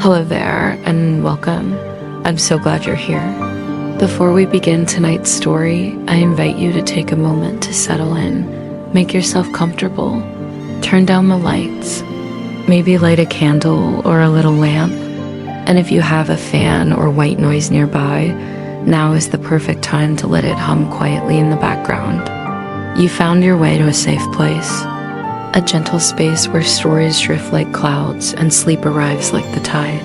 Hello there, and welcome. I'm so glad you're here. Before we begin tonight's story, I invite you to take a moment to settle in. Make yourself comfortable. Turn down the lights. Maybe light a candle or a little lamp. And if you have a fan or white noise nearby, now is the perfect time to let it hum quietly in the background. You found your way to a safe place. A gentle space where stories drift like clouds and sleep arrives like the tide.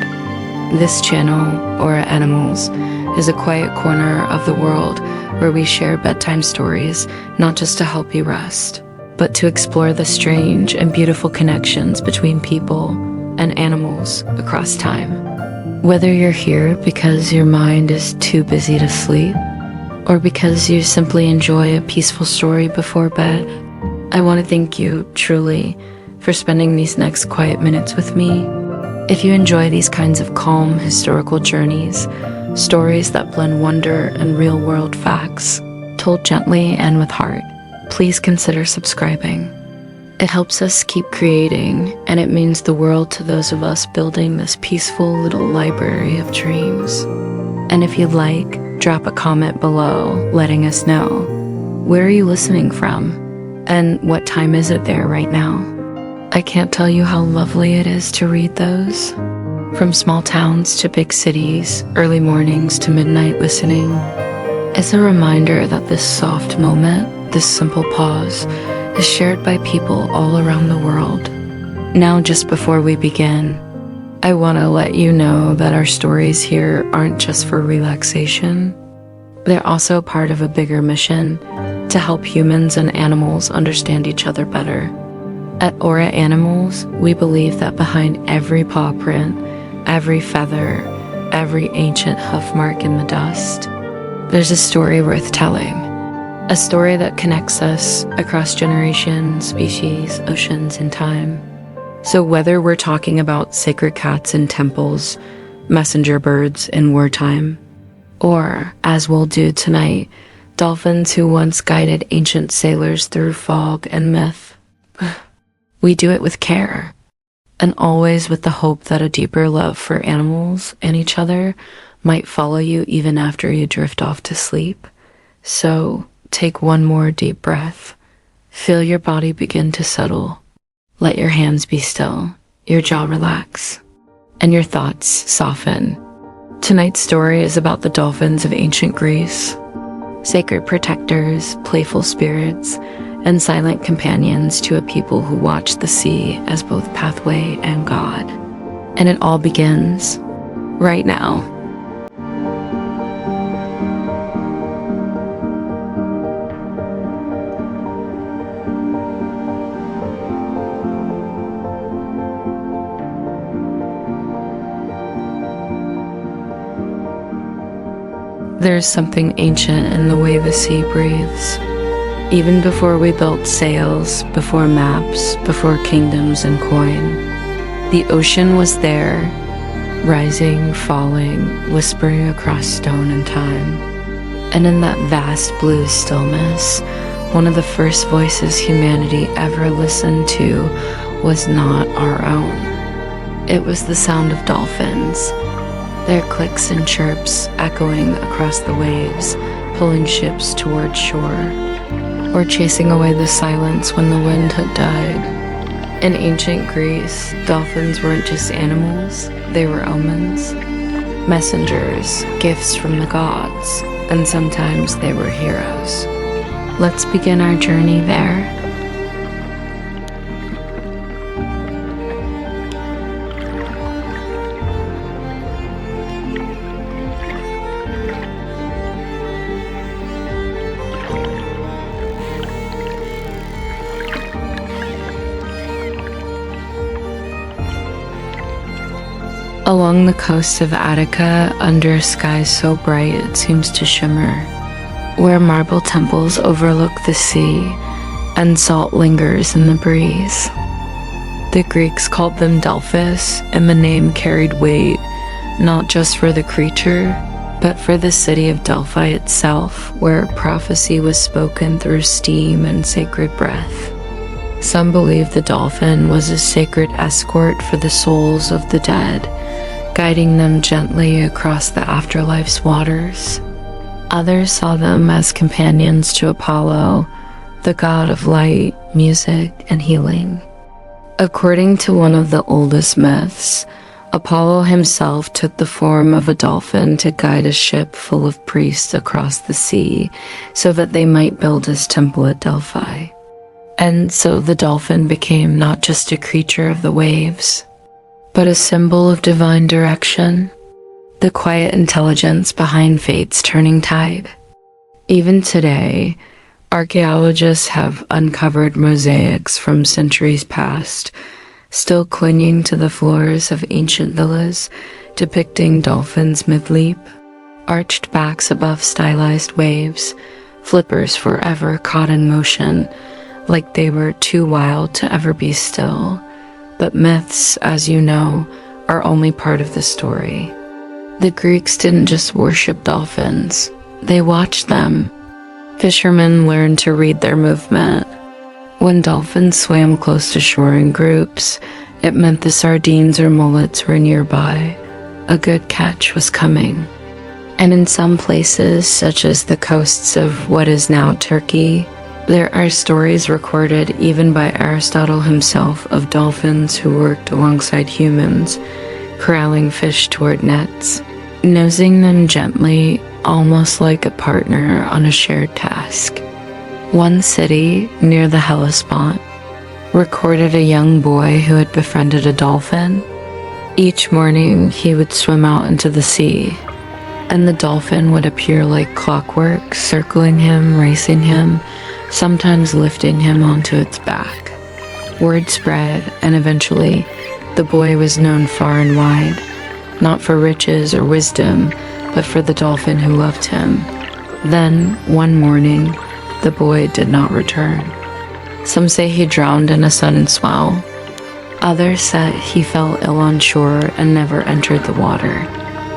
This channel, Aura Animals, is a quiet corner of the world where we share bedtime stories, not just to help you rest, but to explore the strange and beautiful connections between people and animals across time. Whether you're here because your mind is too busy to sleep, or because you simply enjoy a peaceful story before bed, I want to thank you, truly, for spending these next quiet minutes with me. If you enjoy these kinds of calm, historical journeys, stories that blend wonder and real-world facts, told gently and with heart, please consider subscribing. It helps us keep creating, and it means the world to those of us building this peaceful little library of dreams. And if you'd like, drop a comment below letting us know, where are you listening from? And what time is it there right now? I can't tell you how lovely it is to read those. From small towns to big cities, early mornings to midnight listening. It's a reminder that this soft moment, this simple pause, is shared by people all around the world. Now, just before we begin, I want to let you know that our stories here aren't just for relaxation. They're also part of a bigger mission to help humans and animals understand each other better. At Aura Animals, we believe that behind every paw print, every feather, every ancient hoof mark in the dust, there's a story worth telling. A story that connects us across generations, species, oceans, and time. So whether we're talking about sacred cats in temples, messenger birds in wartime, or, as we'll do tonight, dolphins who once guided ancient sailors through fog and myth. We do it with care, and always with the hope that a deeper love for animals and each other might follow you even after you drift off to sleep. So, take one more deep breath. Feel your body begin to settle. Let your hands be still, your jaw relax, and your thoughts soften. Tonight's story is about the dolphins of ancient Greece. Sacred protectors, playful spirits, and silent companions to a people who watch the sea as both pathway and God. And it all begins right now. There's something ancient in the way the sea breathes. Even before we built sails, before maps, before kingdoms and coin, the ocean was there, rising, falling, whispering across stone and time. And in that vast blue stillness, one of the first voices humanity ever listened to was not our own. It was the sound of dolphins. Their clicks and chirps echoing across the waves, pulling ships toward shore, or chasing away the silence when the wind had died. In ancient Greece, dolphins weren't just animals, they were omens, messengers, gifts from the gods, and sometimes they were heroes. Let's begin our journey there. Along the coast of Attica, under a sky so bright it seems to shimmer, where marble temples overlook the sea and salt lingers in the breeze. The Greeks called them Delphis, and the name carried weight, not just for the creature, but for the city of Delphi itself, where prophecy was spoken through steam and sacred breath. Some believe the dolphin was a sacred escort for the souls of the dead, guiding them gently across the afterlife's waters. Others saw them as companions to Apollo, the god of light, music, and healing. According to one of the oldest myths, Apollo himself took the form of a dolphin to guide a ship full of priests across the sea so that they might build his temple at Delphi. And so the dolphin became not just a creature of the waves, but a symbol of divine direction, the quiet intelligence behind fate's turning tide. Even today, archaeologists have uncovered mosaics from centuries past, still clinging to the floors of ancient villas depicting dolphins mid-leap, arched backs above stylized waves, flippers forever caught in motion, like they were too wild to ever be still. But myths, as you know, are only part of the story. The Greeks didn't just worship dolphins, they watched them. Fishermen learned to read their movement. When dolphins swam close to shore in groups, it meant the sardines or mullets were nearby. A good catch was coming. And in some places, such as the coasts of what is now Turkey, there are stories recorded even by Aristotle himself of dolphins who worked alongside humans, corralling fish toward nets, nosing them gently, almost like a partner on a shared task. One city, near the Hellespont, recorded a young boy who had befriended a dolphin. Each morning, he would swim out into the sea, and the dolphin would appear like clockwork, circling him, racing him, sometimes lifting him onto its back. Word spread, and eventually, the boy was known far and wide, not for riches or wisdom, but for the dolphin who loved him. Then, one morning, the boy did not return. Some say he drowned in a sudden swell. Others said he fell ill on shore and never entered the water.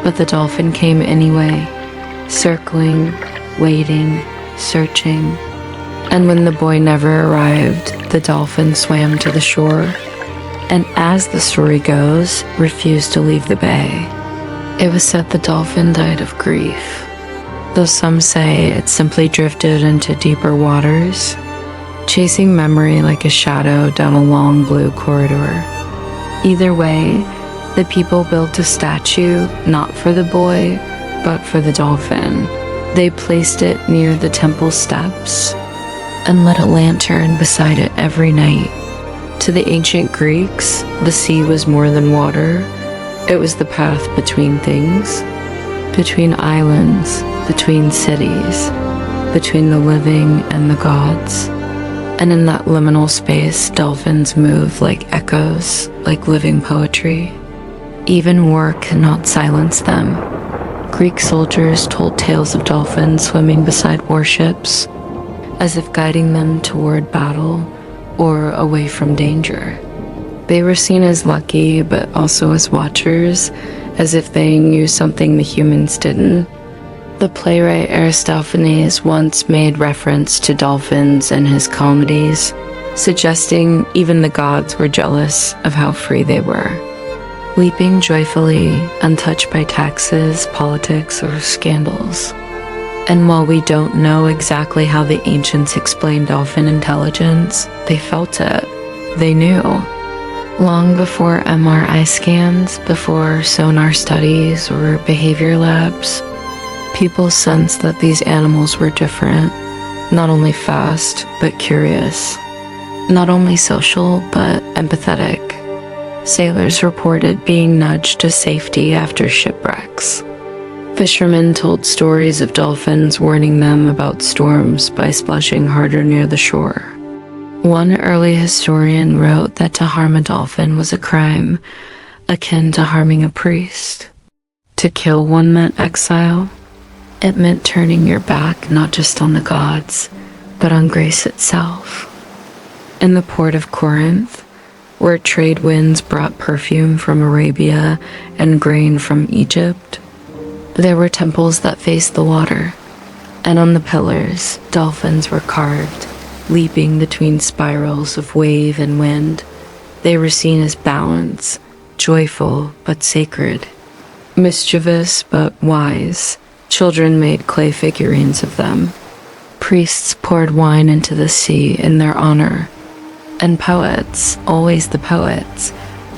But the dolphin came anyway, circling, waiting, searching. And when the boy never arrived, the dolphin swam to the shore, and as the story goes, refused to leave the bay. It was said the dolphin died of grief, though some say it simply drifted into deeper waters, chasing memory like a shadow down a long blue corridor. Either way, the people built a statue not for the boy, but for the dolphin. They placed it near the temple steps and lit a lantern beside it every night. To the ancient Greeks, the sea was more than water. It was the path between things, between islands, between cities, between the living and the gods. And in that liminal space, dolphins move like echoes, like living poetry. Even war cannot silence them. Greek soldiers told tales of dolphins swimming beside warships, as if guiding them toward battle or away from danger. They were seen as lucky, but also as watchers, as if they knew something the humans didn't. The playwright Aristophanes once made reference to dolphins in his comedies, suggesting even the gods were jealous of how free they were, leaping joyfully, untouched by taxes, politics, or scandals. And while we don't know exactly how the ancients explained dolphin intelligence, they felt it. They knew. Long before MRI scans, before sonar studies or behavior labs, people sensed that these animals were different, not only fast, but curious. Not only social, but empathetic. Sailors reported being nudged to safety after shipwrecks. Fishermen told stories of dolphins warning them about storms by splashing harder near the shore. One early historian wrote that to harm a dolphin was a crime, akin to harming a priest. To kill one meant exile. It meant turning your back not just on the gods, but on grace itself. In the port of Corinth, where trade winds brought perfume from Arabia and grain from Egypt, there were temples that faced the water, and on the pillars, dolphins were carved, leaping between spirals of wave and wind. They were seen as balance, joyful but sacred. Mischievous but wise, children made clay figurines of them. Priests poured wine into the sea in their honor. And poets, always the poets,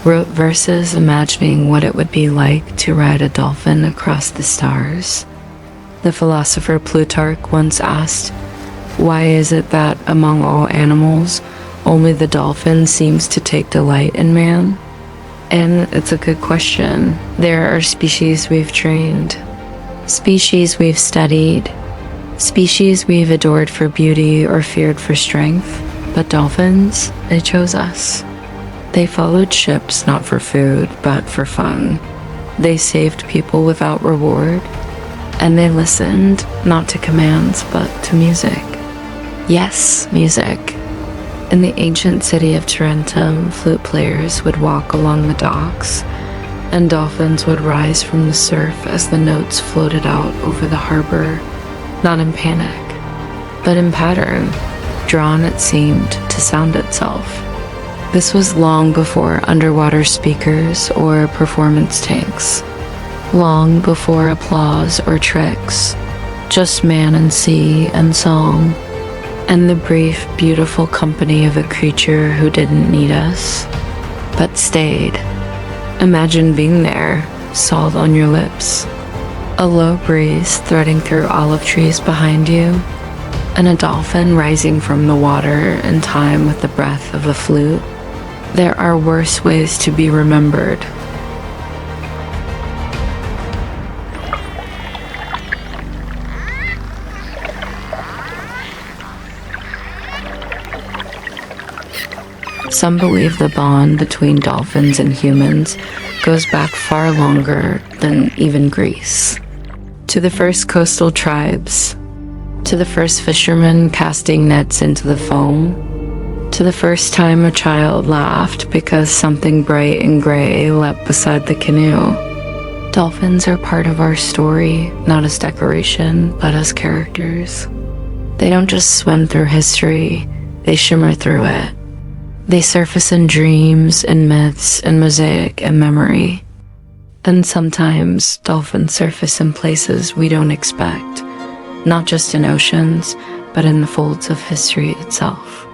wrote verses imagining what it would be like to ride a dolphin across the stars. The philosopher Plutarch once asked, "Why is it that among all animals, only the dolphin seems to take delight in man?" And it's a good question. There are species we've trained, species we've studied, species we've adored for beauty or feared for strength. But dolphins, they chose us. They followed ships not for food, but for fun. They saved people without reward. And they listened, not to commands, but to music. Yes, music. In the ancient city of Tarentum, flute players would walk along the docks, and dolphins would rise from the surf as the notes floated out over the harbor, not in panic, but in pattern, drawn, it seemed, to sound itself. This was long before underwater speakers or performance tanks, long before applause or tricks, just man and sea and song, and the brief, beautiful company of a creature who didn't need us, but stayed. Imagine being there, salt on your lips, a low breeze threading through olive trees behind you, and a dolphin rising from the water in time with the breath of a flute. There are worse ways to be remembered. Some believe the bond between dolphins and humans goes back far longer than even Greece. To the first coastal tribes, to the first fishermen casting nets into the foam, to the first time a child laughed because something bright and gray leapt beside the canoe. Dolphins are part of our story, not as decoration, but as characters. They don't just swim through history, they shimmer through it. They surface in dreams and myths and mosaic and memory. And sometimes dolphins surface in places we don't expect, not just in oceans, but in the folds of history itself.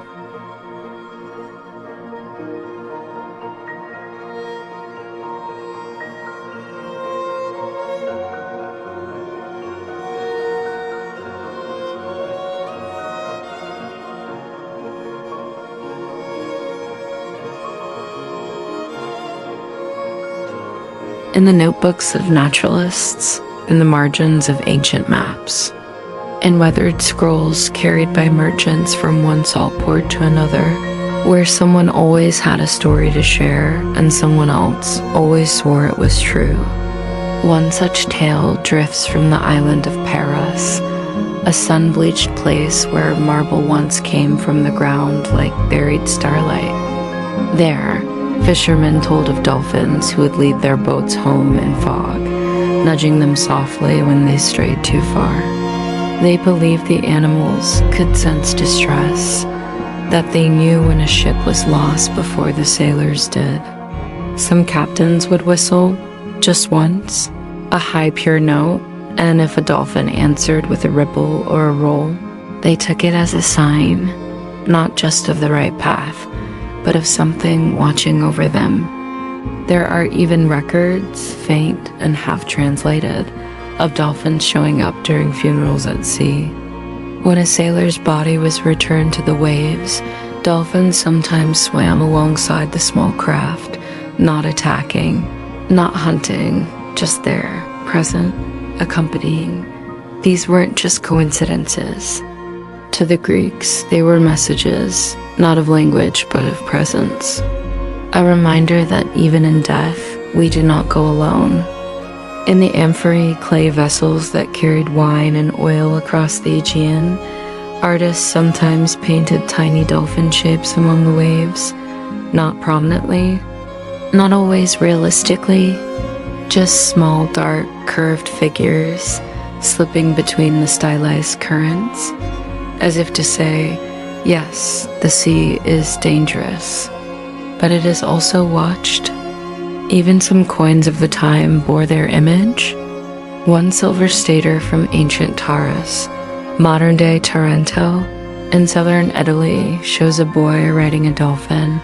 In the notebooks of naturalists, in the margins of ancient maps, in weathered scrolls carried by merchants from one salt port to another, where someone always had a story to share and someone else always swore it was true. One such tale drifts from the island of Paros, a sun-bleached place where marble once came from the ground like buried starlight. There, fishermen told of dolphins who would lead their boats home in fog, nudging them softly when they strayed too far. They believed the animals could sense distress, that they knew when a ship was lost before the sailors did. Some captains would whistle, just once, a high pure note, and if a dolphin answered with a ripple or a roll, they took it as a sign, not just of the right path, but of something watching over them. There are even records, faint and half-translated, of dolphins showing up during funerals at sea. When a sailor's body was returned to the waves, dolphins sometimes swam alongside the small craft, not attacking, not hunting, just there, present, accompanying. These weren't just coincidences. To the Greeks, they were messages, not of language, but of presence. A reminder that even in death, we do not go alone. In the amphory clay vessels that carried wine and oil across the Aegean, artists sometimes painted tiny dolphin shapes among the waves, not prominently, not always realistically, just small, dark, curved figures slipping between the stylized currents, as if to say, yes, the sea is dangerous, but it is also watched. Even some coins of the time bore their image. One silver stater from ancient Taurus, modern-day Taranto, in southern Italy shows a boy riding a dolphin,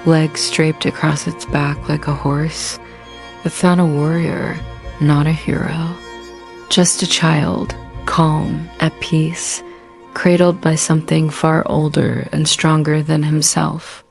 legs draped across its back like a horse. It's not a warrior, not a hero. Just a child, calm, at peace, cradled by something far older and stronger than himself.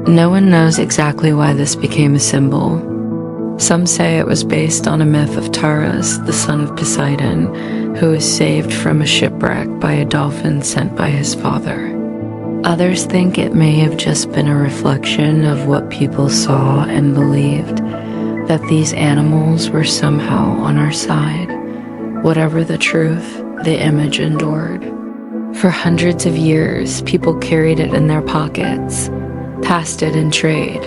No one knows exactly why this became a symbol. Some say it was based on a myth of Taurus, the son of Poseidon, who was saved from a shipwreck by a dolphin sent by his father. Others think it may have just been a reflection of what people saw and believed, that these animals were somehow on our side. Whatever the truth, the image endured. For hundreds of years, people carried it in their pockets, passed it in trade,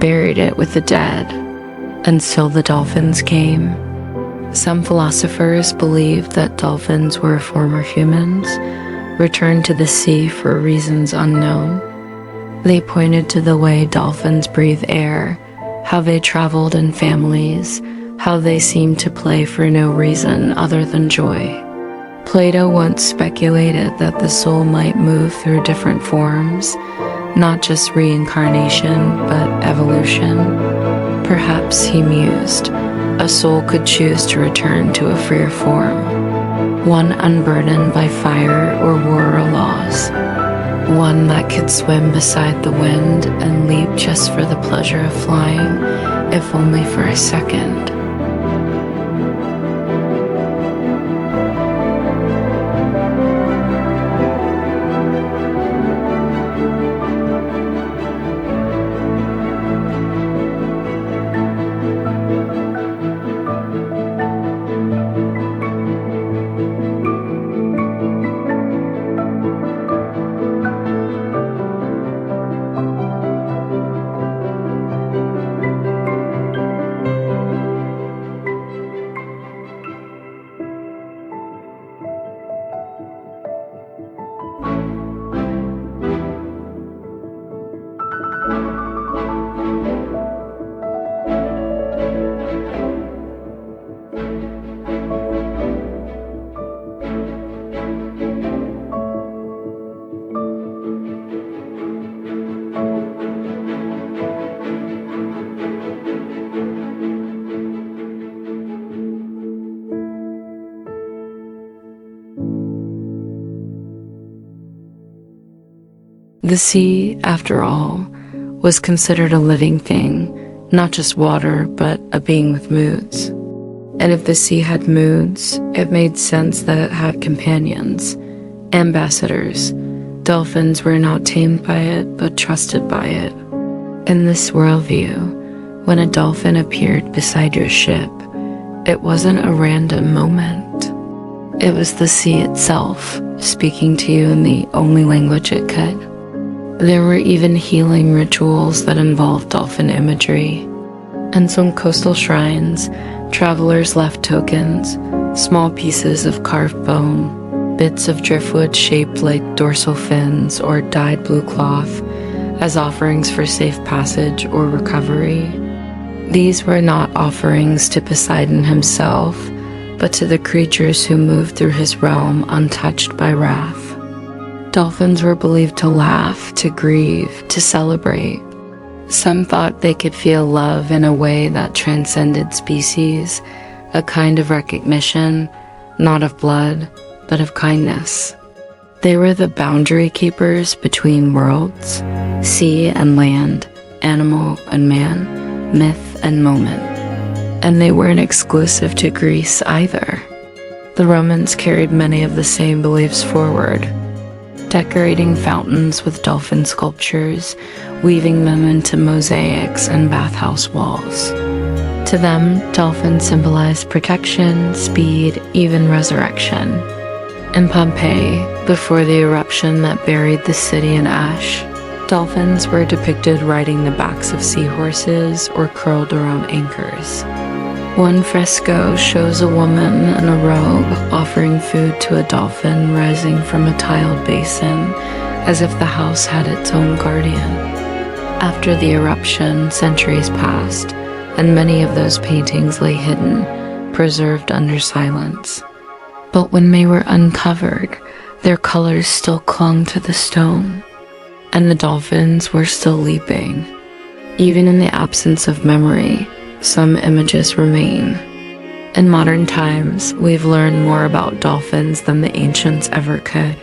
buried it with the dead, until the dolphins came. Some philosophers believed that dolphins were former humans, returned to the sea for reasons unknown. They pointed to the way dolphins breathe air, how they traveled in families, how they seemed to play for no reason other than joy. Plato once speculated that the soul might move through different forms, not just reincarnation, but evolution. Perhaps, he mused, a soul could choose to return to a freer form, one unburdened by fire or war or laws, one that could swim beside the wind and leap just for the pleasure of flying, if only for a second. The sea, after all, was considered a living thing, not just water, but a being with moods. And if the sea had moods, it made sense that it had companions, ambassadors. Dolphins were not tamed by it, but trusted by it. In this worldview, when a dolphin appeared beside your ship, it wasn't a random moment. It was the sea itself, speaking to you in the only language it could. There were even healing rituals that involved dolphin imagery. In some coastal shrines, travelers left tokens, small pieces of carved bone, bits of driftwood shaped like dorsal fins or dyed blue cloth, as offerings for safe passage or recovery. These were not offerings to Poseidon himself, but to the creatures who moved through his realm untouched by wrath. Dolphins were believed to laugh, to grieve, to celebrate. Some thought they could feel love in a way that transcended species, a kind of recognition, not of blood, but of kindness. They were the boundary keepers between worlds, sea and land, animal and man, myth and moment. And they weren't exclusive to Greece either. The Romans carried many of the same beliefs forward, decorating fountains with dolphin sculptures, weaving them into mosaics and bathhouse walls. To them, dolphins symbolized protection, speed, even resurrection. In Pompeii, before the eruption that buried the city in ash, dolphins were depicted riding the backs of seahorses or curled around anchors. One fresco shows a woman in a robe offering food to a dolphin rising from a tiled basin, as if the house had its own guardian. After the eruption, centuries passed, and many of those paintings lay hidden, preserved under silence. But when they were uncovered, their colors still clung to the stone, and the dolphins were still leaping. Even in the absence of memory, some images remain. In modern times, we've learned more about dolphins than the ancients ever could.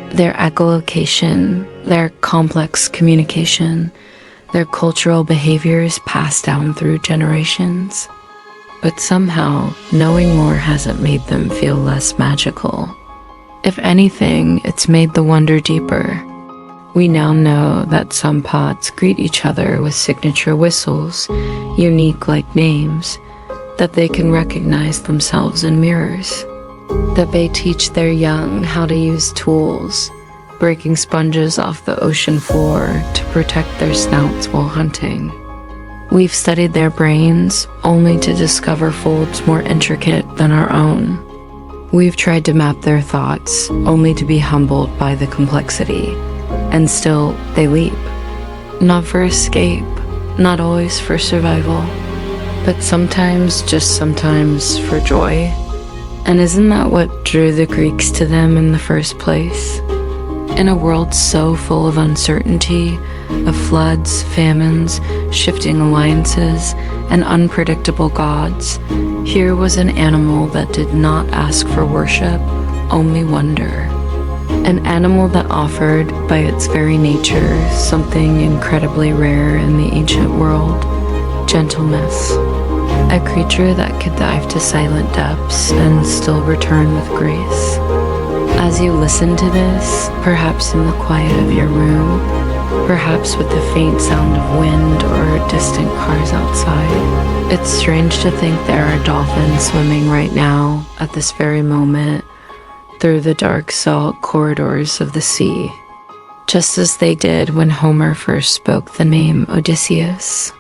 Their echolocation, their complex communication, their cultural behaviors passed down through generations. But somehow, knowing more hasn't made them feel less magical. If anything, it's made the wonder deeper. We now know that some pods greet each other with signature whistles, unique like names, that they can recognize themselves in mirrors, that they teach their young how to use tools, breaking sponges off the ocean floor to protect their snouts while hunting. We've studied their brains only to discover folds more intricate than our own. We've tried to map their thoughts only to be humbled by the complexity. And still, they leap. Not for escape, not always for survival, but sometimes, just sometimes, for joy. And isn't that what drew the Greeks to them in the first place? In a world so full of uncertainty, of floods, famines, shifting alliances, and unpredictable gods, here was an animal that did not ask for worship, only wonder. An animal that offered, by its very nature, something incredibly rare in the ancient world: gentleness. A creature that could dive to silent depths and still return with grace. As you listen to this, perhaps in the quiet of your room, perhaps with the faint sound of wind or distant cars outside, it's strange to think there are dolphins swimming right now, at this very moment, through the dark salt corridors of the sea, just as they did when Homer first spoke the name Odysseus,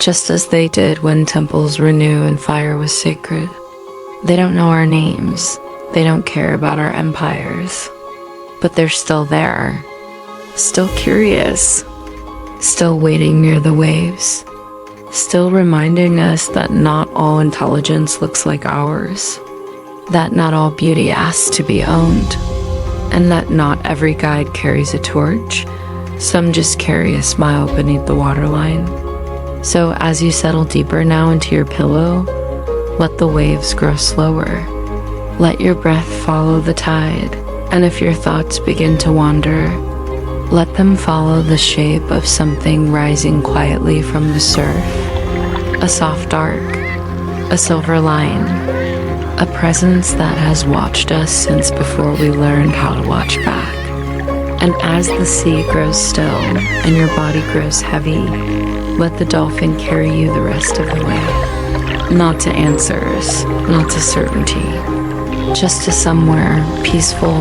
just as they did when temples were new and fire was sacred. They don't know our names, they don't care about our empires, but they're still there, still curious, still waiting near the waves, still reminding us that not all intelligence looks like ours, that not all beauty asks to be owned, and that not every guide carries a torch. Some just carry a smile beneath the waterline. So as you settle deeper now into your pillow, let the waves grow slower. Let your breath follow the tide, and if your thoughts begin to wander, let them follow the shape of something rising quietly from the surf. A soft dark, a silver line, a presence that has watched us since before we learned how to watch back. And as the sea grows still and your body grows heavy, let the dolphin carry you the rest of the way. Not to answers, not to certainty, just to somewhere peaceful.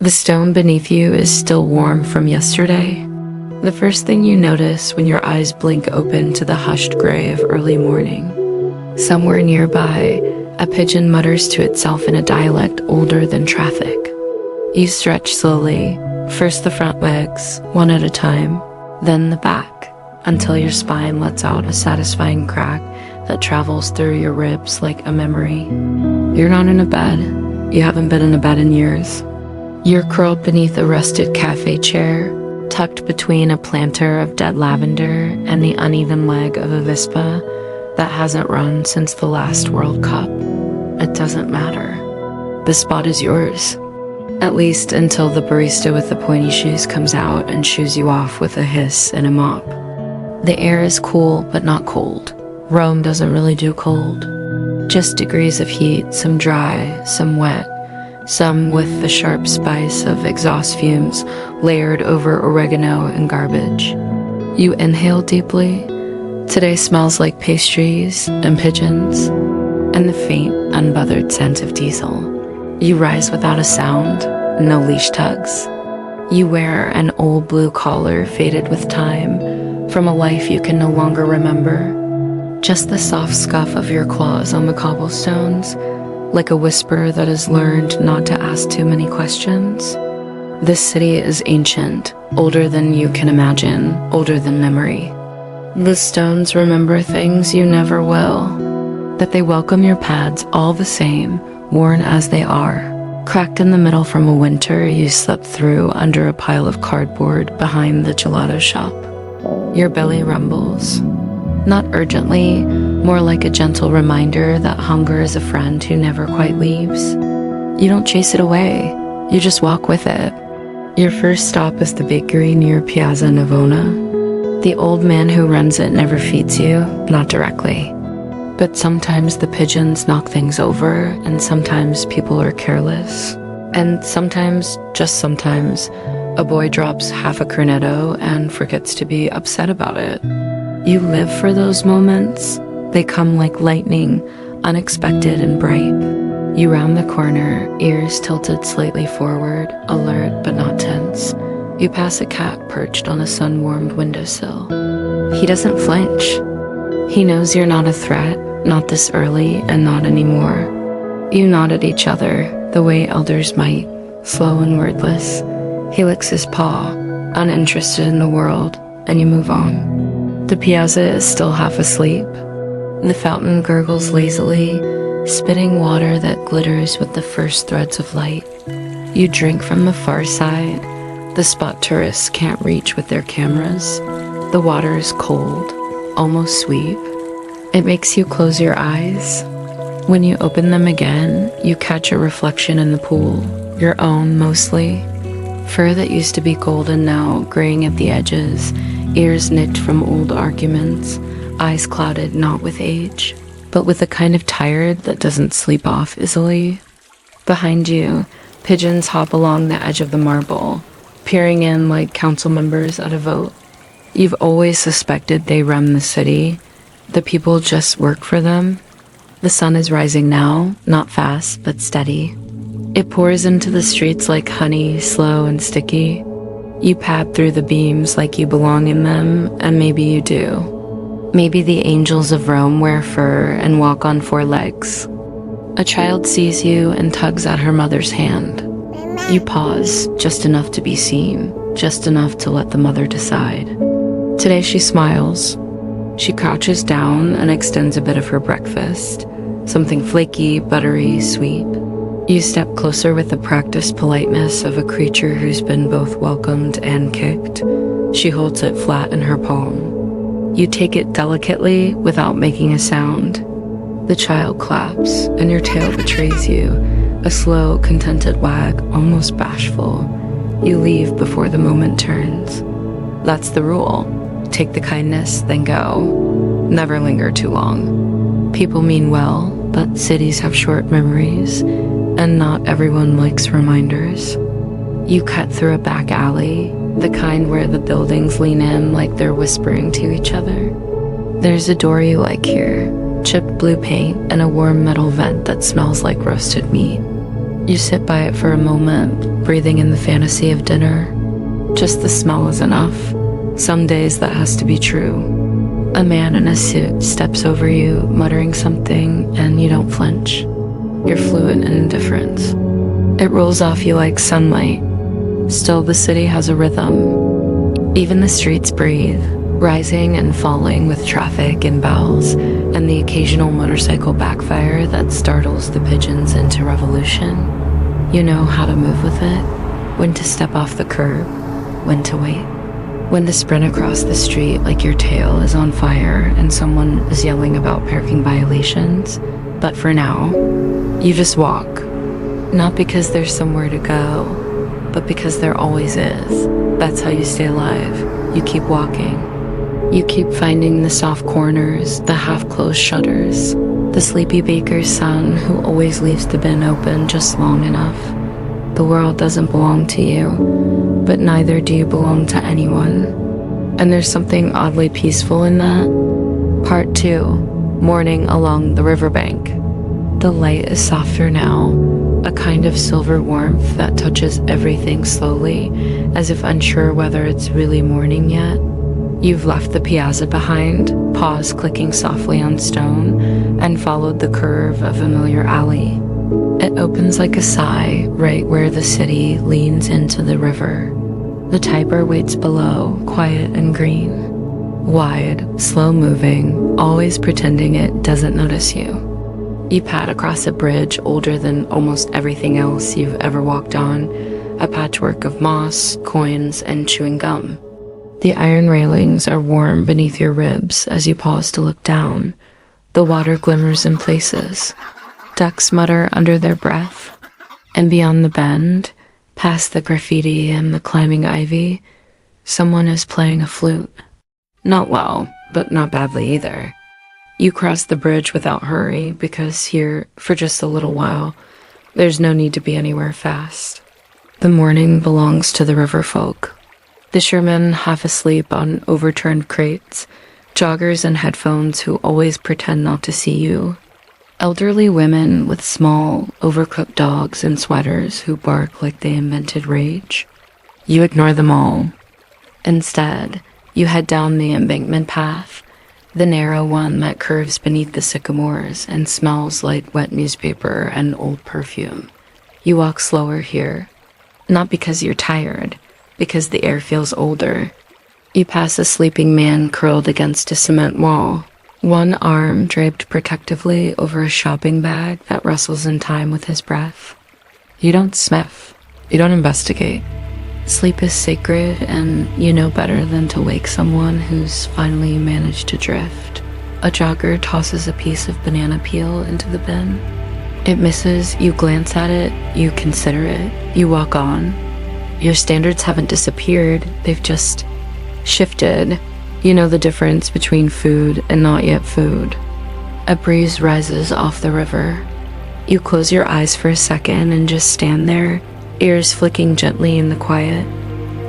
The stone beneath you is still warm from yesterday. The first thing you notice when your eyes blink open to the hushed gray of early morning. Somewhere nearby, a pigeon mutters to itself in a dialect older than traffic. You stretch slowly, first the front legs, one at a time, then the back, until your spine lets out a satisfying crack that travels through your ribs like a memory. You're not in a bed. You haven't been in a bed in years. You're curled beneath a rusted cafe chair, tucked between a planter of dead lavender and the uneven leg of a Vespa that hasn't run since the last World Cup. It doesn't matter. The spot is yours. At least until the barista with the pointy shoes comes out and shoos you off with a hiss and a mop. The air is cool but not cold. Rome doesn't really do cold. Just degrees of heat, some dry, some wet, some with the sharp spice of exhaust fumes layered over oregano and garbage. You inhale deeply. Today smells like pastries and pigeons and the faint, unbothered scent of diesel. You rise without a sound, no leash tugs. You wear an old blue collar faded with time from a life you can no longer remember. Just the soft scuff of your claws on the cobblestones, like a whisper that has learned not to ask too many questions. This city is ancient, older than you can imagine, older than memory. The stones remember things you never will, that they welcome your pads all the same, worn as they are, cracked in the middle from a winter you slept through under a pile of cardboard behind the gelato shop. Your belly rumbles. Not urgently, more like a gentle reminder that hunger is a friend who never quite leaves. You don't chase it away, you just walk with it. Your first stop is the bakery near Piazza Navona. The old man who runs it never feeds you, not directly. But sometimes the pigeons knock things over, and sometimes people are careless. And sometimes, just sometimes, a boy drops half a cornetto and forgets to be upset about it. You live for those moments. They come like lightning, unexpected and bright. You round the corner, ears tilted slightly forward, alert but not tense. You pass a cat perched on a sun-warmed windowsill. He doesn't flinch. He knows you're not a threat, not this early and not anymore. You nod at each other, the way elders might, slow and wordless. He licks his paw, uninterested in the world, and you move on. The piazza is still half asleep. The fountain gurgles lazily, spitting water that glitters with the first threads of light. You drink from the far side, the spot tourists can't reach with their cameras. The water is cold, almost sweet. It makes you close your eyes. When you open them again, you catch a reflection in the pool, your own mostly. Fur that used to be golden now, graying at the edges, ears nicked from old arguments, eyes clouded not with age, but with a kind of tired that doesn't sleep off easily. Behind you, pigeons hop along the edge of the marble, peering in like council members at a vote. You've always suspected they run the city. The people just work for them. The sun is rising now, not fast, but steady. It pours into the streets like honey, slow and sticky. You pad through the beams like you belong in them, and maybe you do. Maybe the angels of Rome wear fur and walk on four legs. A child sees you and tugs at her mother's hand. You pause, just enough to be seen, just enough to let the mother decide. Today she smiles. She crouches down and extends a bit of her breakfast, something flaky, buttery, sweet. You step closer with the practiced politeness of a creature who's been both welcomed and kicked. She holds it flat in her palm. You take it delicately without making a sound. The child claps, and your tail betrays you, a slow, contented wag, almost bashful. You leave before the moment turns. That's the rule. Take the kindness, then go. Never linger too long. People mean well, but cities have short memories, and not everyone likes reminders. You cut through a back alley, the kind where the buildings lean in like they're whispering to each other. There's a door you like here, chipped blue paint and a warm metal vent that smells like roasted meat. You sit by it for a moment, breathing in the fantasy of dinner. Just the smell is enough. Some days that has to be true. A man in a suit steps over you, muttering something, and you don't flinch. You're fluent in indifference. It rolls off you like sunlight. Still, the city has a rhythm. Even the streets breathe, rising and falling with traffic and bells, and the occasional motorcycle backfire that startles the pigeons into revolution. You know how to move with it, when to step off the curb, when to wait, when to sprint across the street like your tail is on fire and someone is yelling about parking violations. But for now, you just walk. Not because there's somewhere to go, but because there always is. That's how you stay alive. You keep walking. You keep finding the soft corners, the half-closed shutters, the sleepy baker's son who always leaves the bin open just long enough. The world doesn't belong to you, but neither do you belong to anyone. And there's something oddly peaceful in that. Part 2, morning along the riverbank. The light is softer now, a kind of silver warmth that touches everything slowly, as if unsure whether it's really morning yet. You've left the piazza behind, paws clicking softly on stone, and followed the curve of a familiar alley. It opens like a sigh right where the city leans into the river. The Tiber waits below, quiet and green. Wide, slow-moving, always pretending it doesn't notice you. You pad across a bridge older than almost everything else you've ever walked on, a patchwork of moss, coins, and chewing gum. The iron railings are warm beneath your ribs as you pause to look down. The water glimmers in places. Ducks mutter under their breath. And beyond the bend, past the graffiti and the climbing ivy, someone is playing a flute. Not well, but not badly either. You cross the bridge without hurry because here, for just a little while, there's no need to be anywhere fast. The morning belongs to the river folk. Fishermen half asleep on overturned crates, joggers in headphones who always pretend not to see you, elderly women with small, overcooked dogs in sweaters who bark like they invented rage. You ignore them all. Instead, you head down the embankment path, the narrow one that curves beneath the sycamores and smells like wet newspaper and old perfume. You walk slower here, not because you're tired, because the air feels older. You pass a sleeping man curled against a cement wall, one arm draped protectively over a shopping bag that rustles in time with his breath. You don't sniff. You don't investigate. Sleep is sacred, and you know better than to wake someone who's finally managed to drift. A jogger tosses a piece of banana peel into the bin. It misses, you glance at it, you consider it, you walk on. Your standards haven't disappeared, they've just shifted. You know the difference between food and not yet food. A breeze rises off the river. You close your eyes for a second and just stand there, ears flicking gently in the quiet.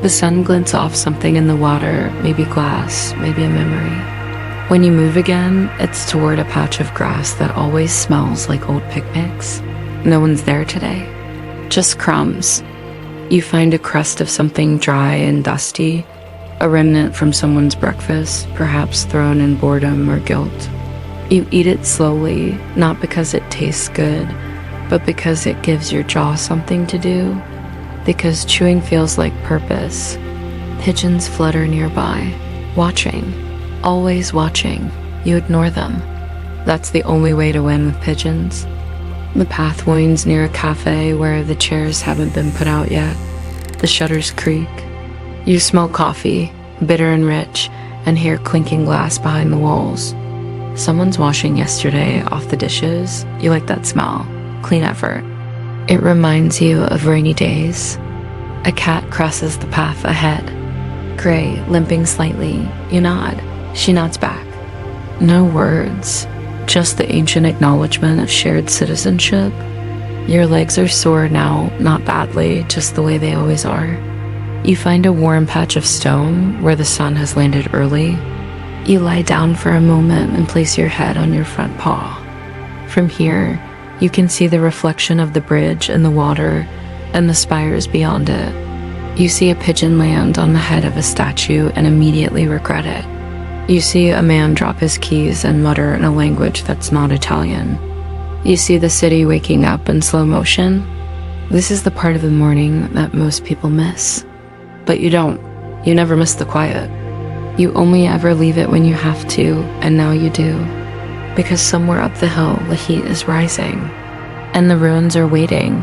The sun glints off something in the water, maybe glass, maybe a memory. When you move again, it's toward a patch of grass that always smells like old picnics. No one's there today. Just crumbs. You find a crust of something dry and dusty, a remnant from someone's breakfast, perhaps thrown in boredom or guilt. You eat it slowly, not because it tastes good, but because it gives your jaw something to do, because chewing feels like purpose. Pigeons flutter nearby, watching, always watching. You ignore them. That's the only way to win with pigeons. The path winds near a cafe where the chairs haven't been put out yet. The shutters creak. You smell coffee, bitter and rich, and hear clinking glass behind the walls. Someone's washing yesterday off the dishes. You like that smell. Clean effort. It reminds you of rainy days. A cat crosses the path ahead. Gray, limping slightly. You nod. She nods back. No words. Just the ancient acknowledgement of shared citizenship. Your legs are sore now, not badly, just the way they always are. You find a warm patch of stone where the sun has landed early. You lie down for a moment and place your head on your front paw. From here, you can see the reflection of the bridge in the water, and the spires beyond it. You see a pigeon land on the head of a statue and immediately regret it. You see a man drop his keys and mutter in a language that's not Italian. You see the city waking up in slow motion. This is the part of the morning that most people miss. But you don't. You never miss the quiet. You only ever leave it when you have to, and now you do. Because somewhere up the hill, the heat is rising, and the ruins are waiting,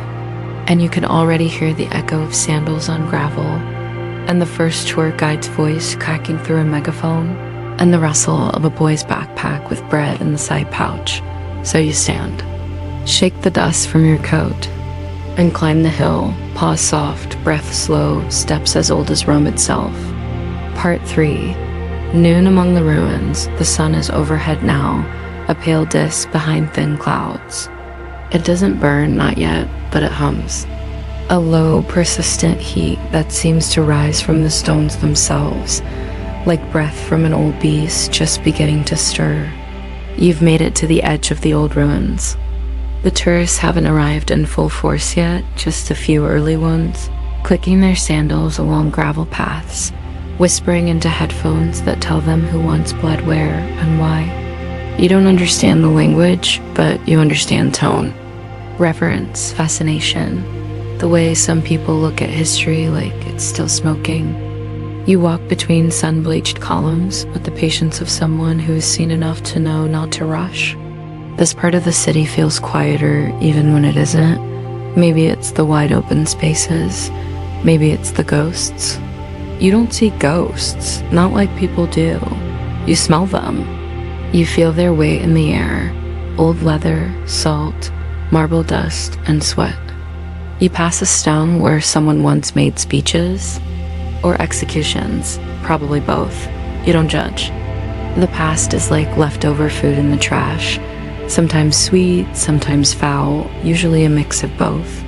and you can already hear the echo of sandals on gravel, and the first tour guide's voice cracking through a megaphone, and the rustle of a boy's backpack with bread in the side pouch. So you stand, shake the dust from your coat, and climb the hill, paws soft, breath slow, steps as old as Rome itself. Part 3. Noon among the ruins. The sun is overhead now, a pale disk behind thin clouds. It doesn't burn, not yet, but it hums. A low, persistent heat that seems to rise from the stones themselves, like breath from an old beast just beginning to stir. You've made it to the edge of the old ruins. The tourists haven't arrived in full force yet, just a few early ones, clicking their sandals along gravel paths, whispering into headphones that tell them who once bled where and why. You don't understand the language, but you understand tone, reverence, fascination, the way some people look at history like it's still smoking. You walk between sun-bleached columns with the patience of someone who has seen enough to know not to rush. This part of the city feels quieter even when it isn't. Maybe it's the wide open spaces. Maybe it's the ghosts. You don't see ghosts, not like people do. You smell them. You feel their weight in the air, old leather, salt, marble dust, and sweat. You pass a stone where someone once made speeches, or executions, probably both. You don't judge. The past is like leftover food in the trash, sometimes sweet, sometimes foul, usually a mix of both.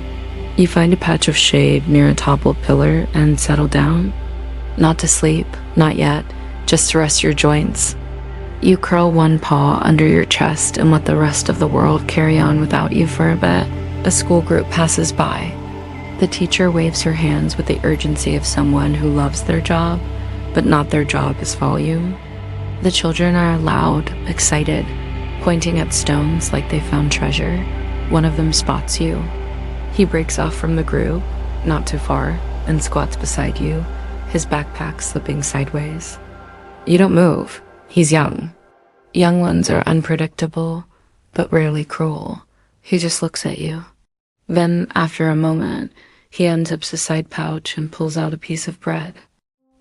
You find a patch of shade near a toppled pillar and settle down. Not to sleep, not yet, just to rest your joints. You curl one paw under your chest and let the rest of the world carry on without you for a bit. A school group passes by. The teacher waves her hands with the urgency of someone who loves their job, but not their job is volume. The children are loud, excited, pointing at stones like they found treasure. One of them spots you. He breaks off from the group, not too far, and squats beside you, his backpack slipping sideways. You don't move. He's young. Young ones are unpredictable, but rarely cruel. He just looks at you. Then, after a moment, he unzips a side pouch and pulls out a piece of bread.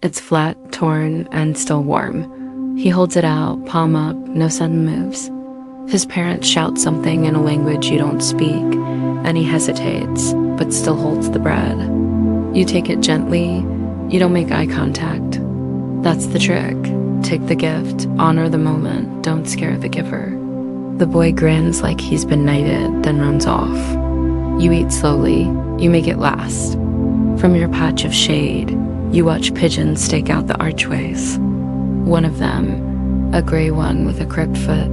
It's flat, torn, and still warm. He holds it out, palm up, no sudden moves. His parents shout something in a language you don't speak, and he hesitates, but still holds the bread. You take it gently. You don't make eye contact. That's the trick. Take the gift, honor the moment, don't scare the giver. The boy grins like he's been knighted, then runs off. You eat slowly, you make it last. From your patch of shade, you watch pigeons stake out the archways. One of them, a gray one with a cribbed foot,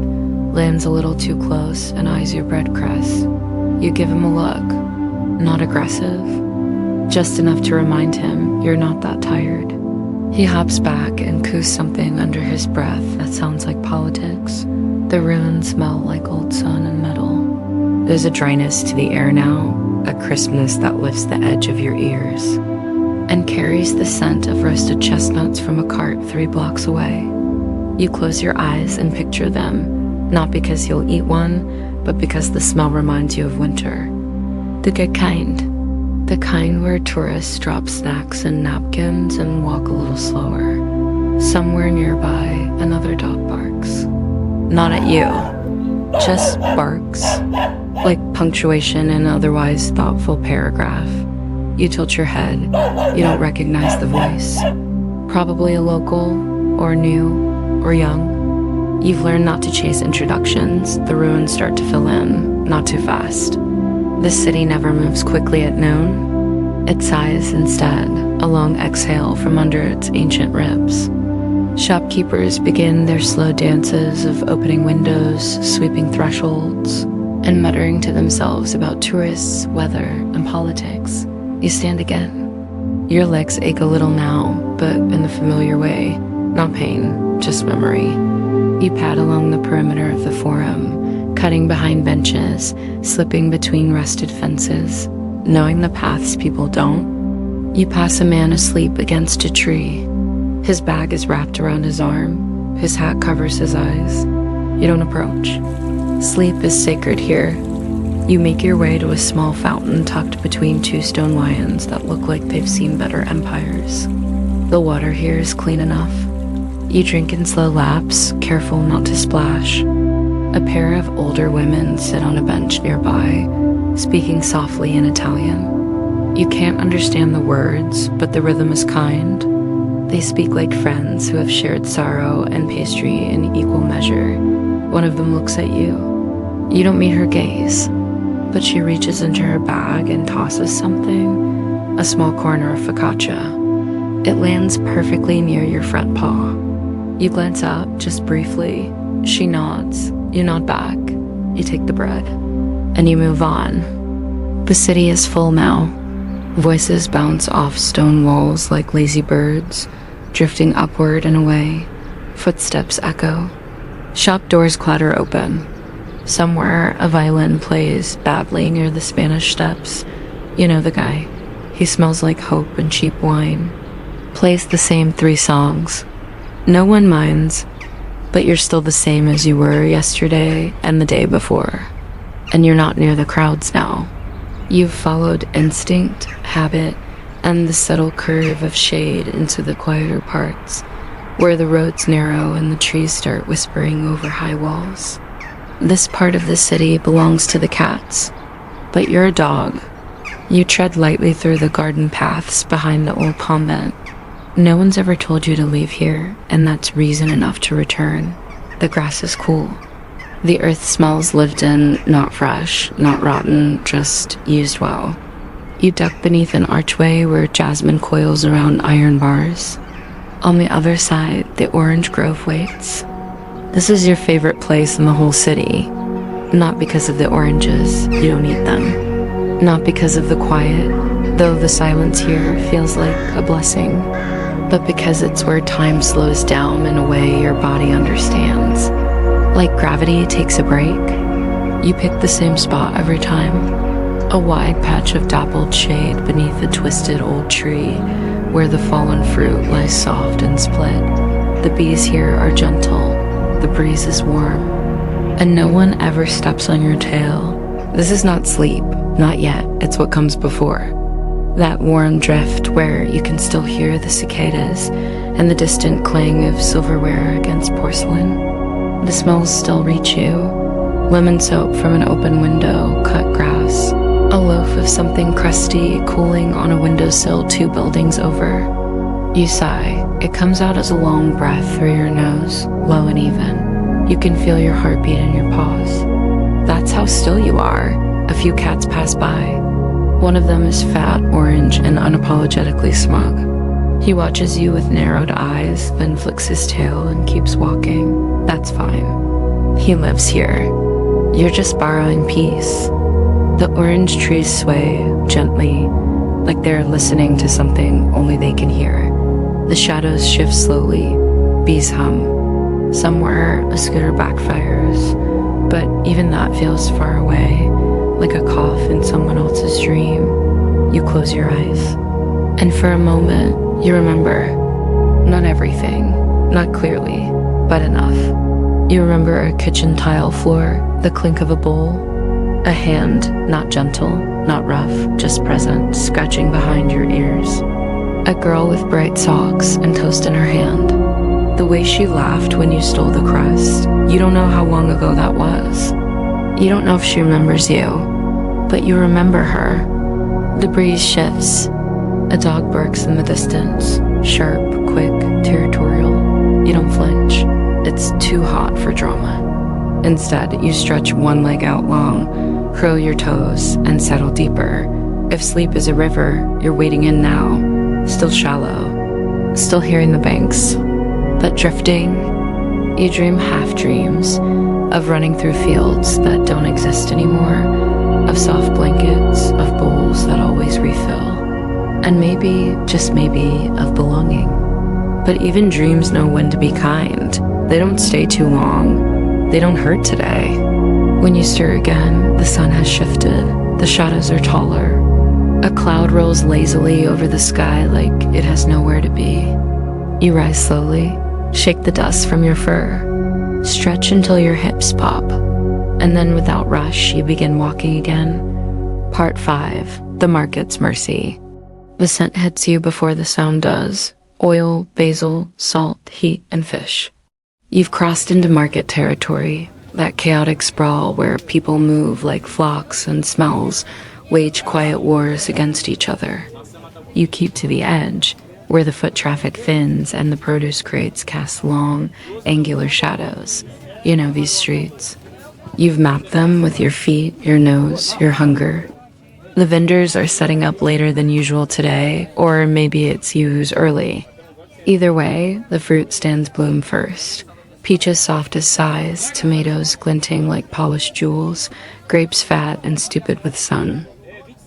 lands a little too close and eyes your bread crust. You give him a look, not aggressive, just enough to remind him you're not that tired. He hops back and coos something under his breath that sounds like politics. The ruins smell like old sun and metal. There's a dryness to the air now, a crispness that lifts the edge of your ears, and carries the scent of roasted chestnuts from a cart 3 blocks away. You close your eyes and picture them, not because you'll eat one, but because the smell reminds you of winter. The good kind. The kind where tourists drop snacks and napkins and walk a little slower. Somewhere nearby, another dog barks. Not at you, just barks, like punctuation in an otherwise thoughtful paragraph. You tilt your head. You don't recognize the voice. Probably a local, or new, or young. You've learned not to chase introductions. The ruins start to fill in, not too fast. This city never moves quickly at noon. It sighs instead, a long exhale from under its ancient ribs. Shopkeepers begin their slow dances of opening windows, sweeping thresholds, and muttering to themselves about tourists, weather, and politics. You stand again. Your legs ache a little now, but in the familiar way. Not pain, just memory. You pad along the perimeter of the forum, cutting behind benches, slipping between rusted fences, knowing the paths people don't. You pass a man asleep against a tree. His bag is wrapped around his arm. His hat covers his eyes. You don't approach. Sleep is sacred here. You make your way to a small fountain tucked between two stone lions that look like they've seen better empires. The water here is clean enough. You drink in slow laps, careful not to splash. A pair of older women sit on a bench nearby, speaking softly in Italian. You can't understand the words, but the rhythm is kind. They speak like friends who have shared sorrow and pastry in equal measure. One of them looks at you. You don't meet her gaze, but she reaches into her bag and tosses something, a small corner of focaccia. It lands perfectly near your front paw. You glance up just briefly. She nods. You nod back. You take the bread. And you move on. The city is full now. Voices bounce off stone walls like lazy birds, drifting upward and away. Footsteps echo. Shop doors clatter open. Somewhere, a violin plays badly near the Spanish Steps. You know the guy. He smells like hope and cheap wine. Plays the same 3 songs. No one minds, but you're still the same as you were yesterday and the day before. And you're not near the crowds now. You've followed instinct, habit, and the subtle curve of shade into the quieter parts, where the roads narrow and the trees start whispering over high walls. This part of the city belongs to the cats, but you're a dog. You tread lightly through the garden paths behind the old convent. No one's ever told you to leave here, and that's reason enough to return. The grass is cool. The earth smells lived in, not fresh, not rotten, just used well. You duck beneath an archway where jasmine coils around iron bars. On the other side, the orange grove waits. This is your favorite place in the whole city. Not because of the oranges, you don't eat them. Not because of the quiet, though the silence here feels like a blessing. But because it's where time slows down in a way your body understands. Like gravity takes a break. You pick the same spot every time. A wide patch of dappled shade beneath a twisted old tree where the fallen fruit lies soft and split. The bees here are gentle. The breeze is warm. And no one ever steps on your tail. This is not sleep. Not yet. It's what comes before. That warm drift where you can still hear the cicadas and the distant clang of silverware against porcelain. The smells still reach you. Lemon soap from an open window, cut grass. A loaf of something crusty cooling on a windowsill 2 buildings over. You sigh. It comes out as a long breath through your nose, low and even. You can feel your heartbeat in your paws. That's how still you are. A few cats pass by. One of them is fat, orange, and unapologetically smug. He watches you with narrowed eyes, then flicks his tail and keeps walking. That's fine. He lives here. You're just borrowing peace. The orange trees sway gently, like they're listening to something only they can hear. The shadows shift slowly. Bees hum. Somewhere, a scooter backfires, but even that feels far away. Like a cough in someone else's dream. You close your eyes. And for a moment, you remember. Not everything, not clearly, but enough. You remember a kitchen tile floor, the clink of a bowl, a hand, not gentle, not rough, just present, scratching behind your ears. A girl with bright socks and toast in her hand. The way she laughed when you stole the crust. You don't know how long ago that was. You don't know if she remembers you, but you remember her. The breeze shifts. A dog barks in the distance, sharp, quick, territorial. You don't flinch. It's too hot for drama. Instead, you stretch one leg out long, curl your toes, and settle deeper. If sleep is a river, you're wading in now, still shallow, still hearing the banks, but drifting. You dream half dreams of running through fields that don't exist anymore, of soft blankets, of bowls that always refill. maybe, just maybe, of belonging. But even dreams know when to be kind. They don't stay too long. They don't hurt today. When you stir again, the sun has shifted. The shadows are taller. A cloud rolls lazily over the sky like it has nowhere to be. You rise slowly, shake the dust from your fur, stretch until your hips pop, and then without rush, you begin walking again. Part 5. The Market's Mercy. The scent hits you before the sound does. Oil, basil, salt, heat, and fish. You've crossed into market territory, that chaotic sprawl where people move like flocks and smells wage quiet wars against each other. You keep to the edge, where the foot traffic thins and the produce crates cast long, angular shadows. You know these streets. You've mapped them with your feet, your nose, your hunger. The vendors are setting up later than usual today, or maybe it's you who's early. Either way, the fruit stands bloom first. Peaches soft as sighs, tomatoes glinting like polished jewels, grapes fat and stupid with sun.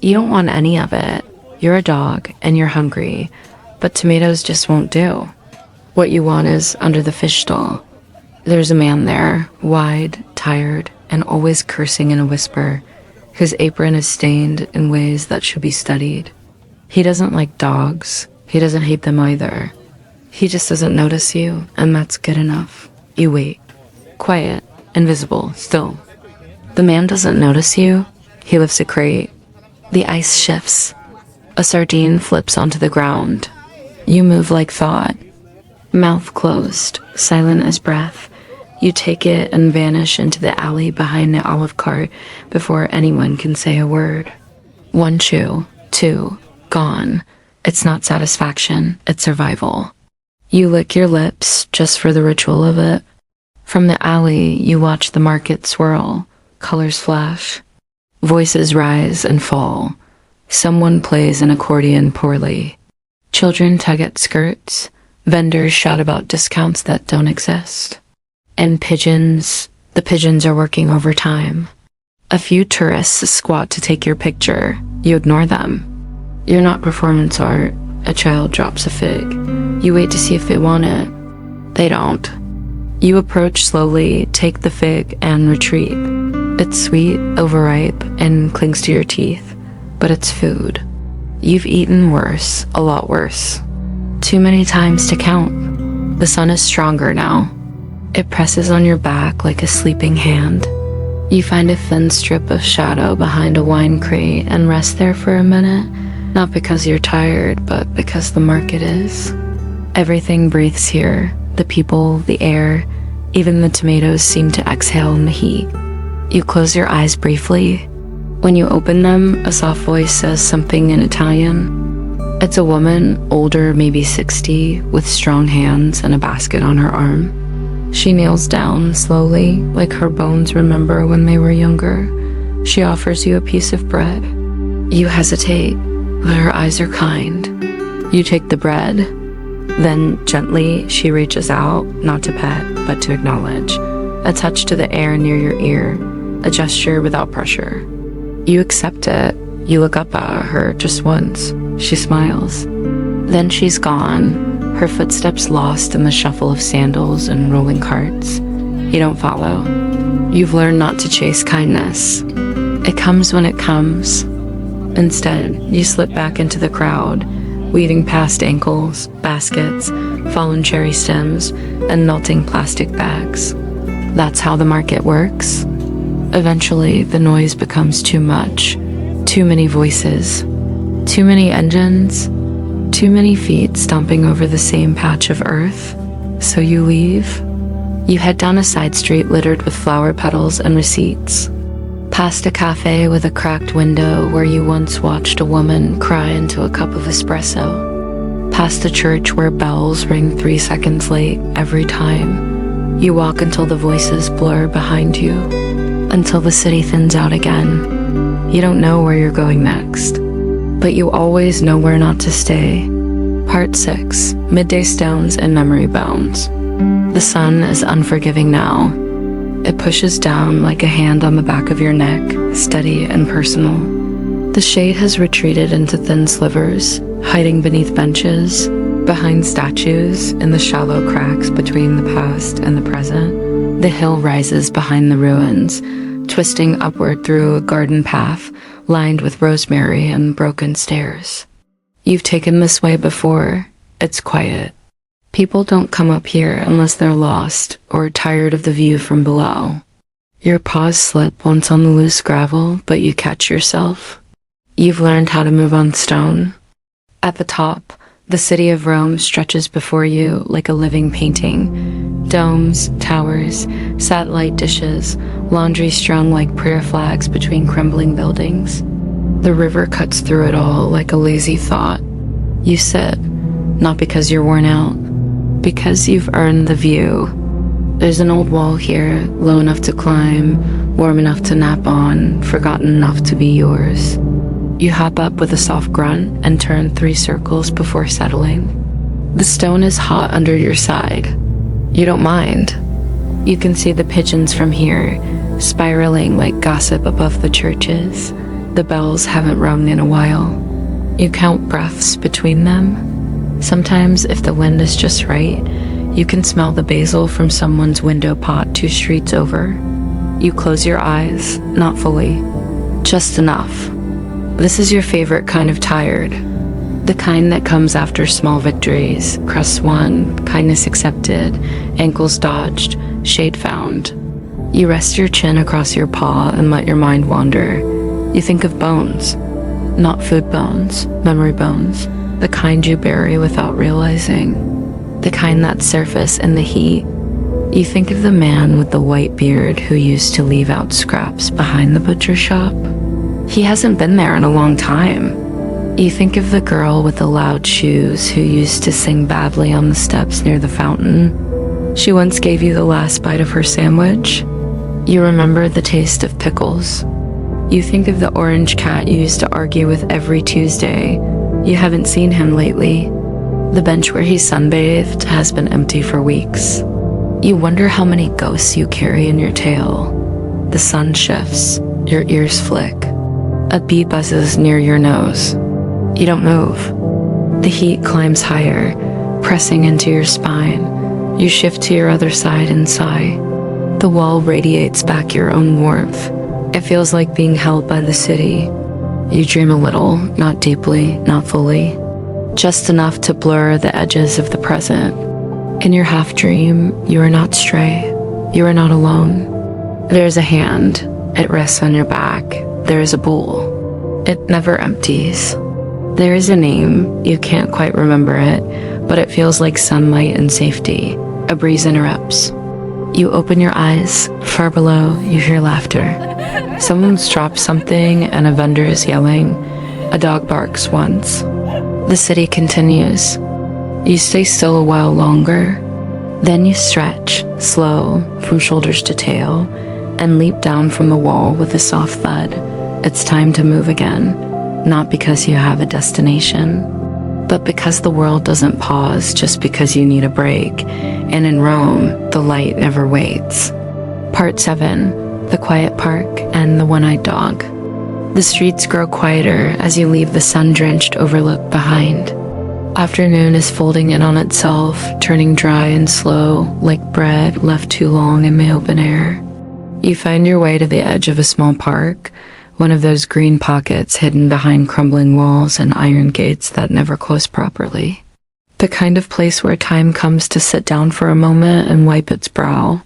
You don't want any of it. You're a dog and you're hungry, but tomatoes just won't do. What you want is under the fish stall. There's a man there, wide, tired, and always cursing in a whisper. His apron is stained in ways that should be studied. He doesn't like dogs. He doesn't hate them either. He just doesn't notice you, and that's good enough. You wait. Quiet, invisible, still. The man doesn't notice you. He lifts a crate. The ice shifts. A sardine flips onto the ground. You move like thought. Mouth closed, silent as breath. You take it and vanish into the alley behind the olive cart before anyone can say a word. 1 chew, 2, gone. It's not satisfaction, it's survival. You lick your lips just for the ritual of it. From the alley, you watch the market swirl, colors flash, voices rise and fall. Someone plays an accordion poorly. Children tug at skirts, vendors shout about discounts that don't exist. And the pigeons are working overtime. A few tourists squat to take your picture. You ignore them. You're not performance art. A child drops a fig. You wait to see if they want it. They don't. You approach slowly, take the fig, and retreat. It's sweet, overripe, and clings to your teeth, but it's food. You've eaten worse, a lot worse. Too many times to count. The sun is stronger now. It presses on your back like a sleeping hand. You find a thin strip of shadow behind a wine crate and rest there for a minute, not because you're tired, but because the market is. Everything breathes here. The people, the air, even the tomatoes seem to exhale in the heat. You close your eyes briefly. When you open them, a soft voice says something in Italian. It's a woman, older, maybe 60, with strong hands and a basket on her arm. She kneels down slowly, like her bones remember when they were younger. She offers you a piece of bread. You hesitate, but her eyes are kind. You take the bread. Then, gently, she reaches out, not to pet, but to acknowledge. A touch to the air near your ear, a gesture without pressure. You accept it. You look up at her just once. She smiles. Then she's gone, her footsteps lost in the shuffle of sandals and rolling carts. You don't follow. You've learned not to chase kindness. It comes when it comes. Instead, you slip back into the crowd, weaving past ankles, baskets, fallen cherry stems, and melting plastic bags. That's how the market works. Eventually, the noise becomes too much. Too many voices. Too many engines. Too many feet stomping over the same patch of earth. So you leave. You head down a side street littered with flower petals and receipts. Past a cafe with a cracked window where you once watched a woman cry into a cup of espresso. Past a church where bells ring 3 seconds late every time. You walk until the voices blur behind you, until the city thins out again. You don't know where you're going next, but you always know where not to stay. Part 6, Midday Stones and Memory Bones. The sun is unforgiving now. It pushes down like a hand on the back of your neck, steady and personal. The shade has retreated into thin slivers, hiding beneath benches, behind statues, in the shallow cracks between the past and the present. The hill rises behind the ruins, twisting upward through a garden path lined with rosemary and broken stairs. You've taken this way before. It's quiet. People don't come up here unless they're lost or tired of the view from below. Your paws slip once on the loose gravel, but you catch yourself. You've learned how to move on stone. At the top, the city of Rome stretches before you like a living painting. Domes, towers, satellite dishes, laundry strung like prayer flags between crumbling buildings. The river cuts through it all like a lazy thought. You sit, not because you're worn out, because you've earned the view. There's an old wall here, low enough to climb, warm enough to nap on, forgotten enough to be yours. You hop up with a soft grunt and turn 3 circles before settling. The stone is hot under your side. You don't mind. You can see the pigeons from here, spiraling like gossip above the churches. The bells haven't rung in a while. You count breaths between them. Sometimes, if the wind is just right, you can smell the basil from someone's window pot 2 streets over. You close your eyes, not fully, just enough. This is your favorite kind of tired. The kind that comes after small victories, crust won, kindness accepted, ankles dodged, shade found. You rest your chin across your paw and let your mind wander. You think of bones. Not food bones, memory bones. The kind you bury without realizing. The kind that surface in the heat. You think of the man with the white beard who used to leave out scraps behind the butcher shop. He hasn't been there in a long time. You think of the girl with the loud shoes who used to sing badly on the steps near the fountain. She once gave you the last bite of her sandwich. You remember the taste of pickles. You think of the orange cat you used to argue with every Tuesday. You haven't seen him lately. The bench where he sunbathed has been empty for weeks. You wonder how many ghosts you carry in your tail. The sun shifts, your ears flick. A bee buzzes near your nose. You don't move. The heat climbs higher, pressing into your spine. You shift to your other side and sigh. The wall radiates back your own warmth. It feels like being held by the city. You dream a little, not deeply, not fully. Just enough to blur the edges of the present. In your half-dream, you are not stray. You are not alone. There is a hand. It rests on your back. There is a bowl. It never empties. There is a name. You can't quite remember it, but it feels like sunlight and safety. A breeze interrupts. You open your eyes. Far below, you hear laughter. Someone's dropped something and a vendor is yelling. A dog barks once. The city continues. You stay still a while longer. Then you stretch, slow, from shoulders to tail, and leap down from the wall with a soft thud. It's time to move again, not because you have a destination, but because the world doesn't pause just because you need a break, and in Rome, the light never waits. Part 7, The Quiet Park and the One-Eyed Dog. The streets grow quieter as you leave the sun-drenched overlook behind. Afternoon is folding in on itself, turning dry and slow, like bread left too long in the open air. You find your way to the edge of a small park, one of those green pockets hidden behind crumbling walls and iron gates that never close properly. The kind of place where time comes to sit down for a moment and wipe its brow.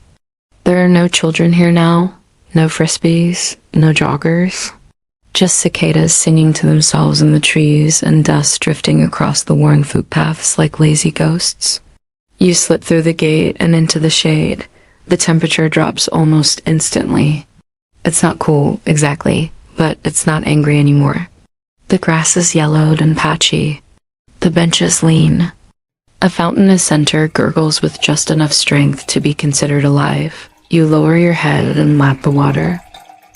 There are no children here now, no frisbees, no joggers. Just cicadas singing to themselves in the trees and dust drifting across the worn footpaths like lazy ghosts. You slip through the gate and into the shade. The temperature drops almost instantly. It's not cool, exactly, but it's not angry anymore. The grass is yellowed and patchy. The benches lean. A fountain in the center gurgles with just enough strength to be considered alive. You lower your head and lap the water.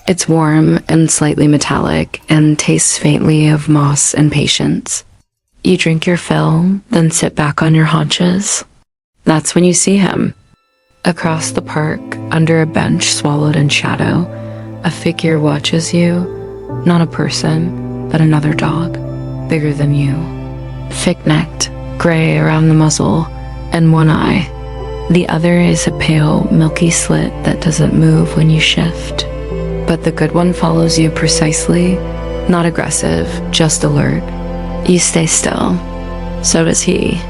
It's warm and slightly metallic and tastes faintly of moss and patience. You drink your fill, then sit back on your haunches. That's when you see him. Across the park, under a bench swallowed in shadow, a figure watches you. Not a person, but another dog, bigger than you. thick-necked, gray around the muzzle, and one eye. The other is a pale, milky slit that doesn't move when you shift. But the good one follows you precisely, not aggressive, just alert. You stay still. So does he.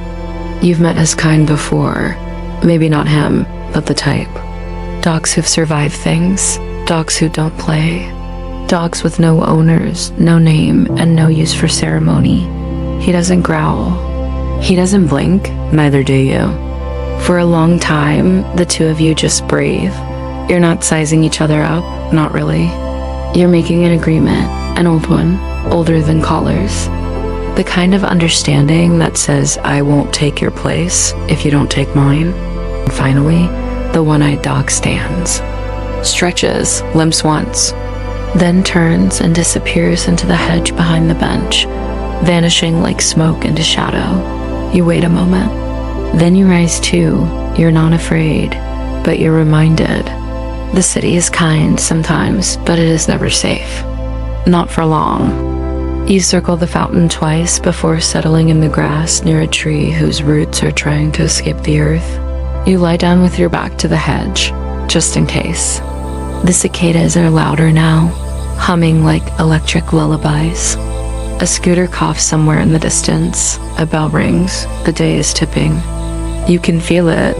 You've met his kind before. Maybe not him, but the type. Dogs who've survived things, dogs who don't play. Dogs with no owners, no name, and no use for ceremony. He doesn't growl. He doesn't blink, neither do you. For a long time, the two of you just breathe. You're not sizing each other up, not really. You're making an agreement, an old one, older than collars. The kind of understanding that says, I won't take your place if you don't take mine. And finally, the one-eyed dog stands. Stretches, limps once, then turns and disappears into the hedge behind the bench, vanishing like smoke into shadow. You wait a moment. Then you rise too. You're not afraid, but you're reminded. The city is kind sometimes, but it is never safe. Not for long. You circle the fountain twice before settling in the grass near a tree whose roots are trying to escape the earth. You lie down with your back to the hedge, just in case. The cicadas are louder now, humming like electric lullabies. A scooter coughs somewhere in the distance. A bell rings. The day is tipping. You can feel it.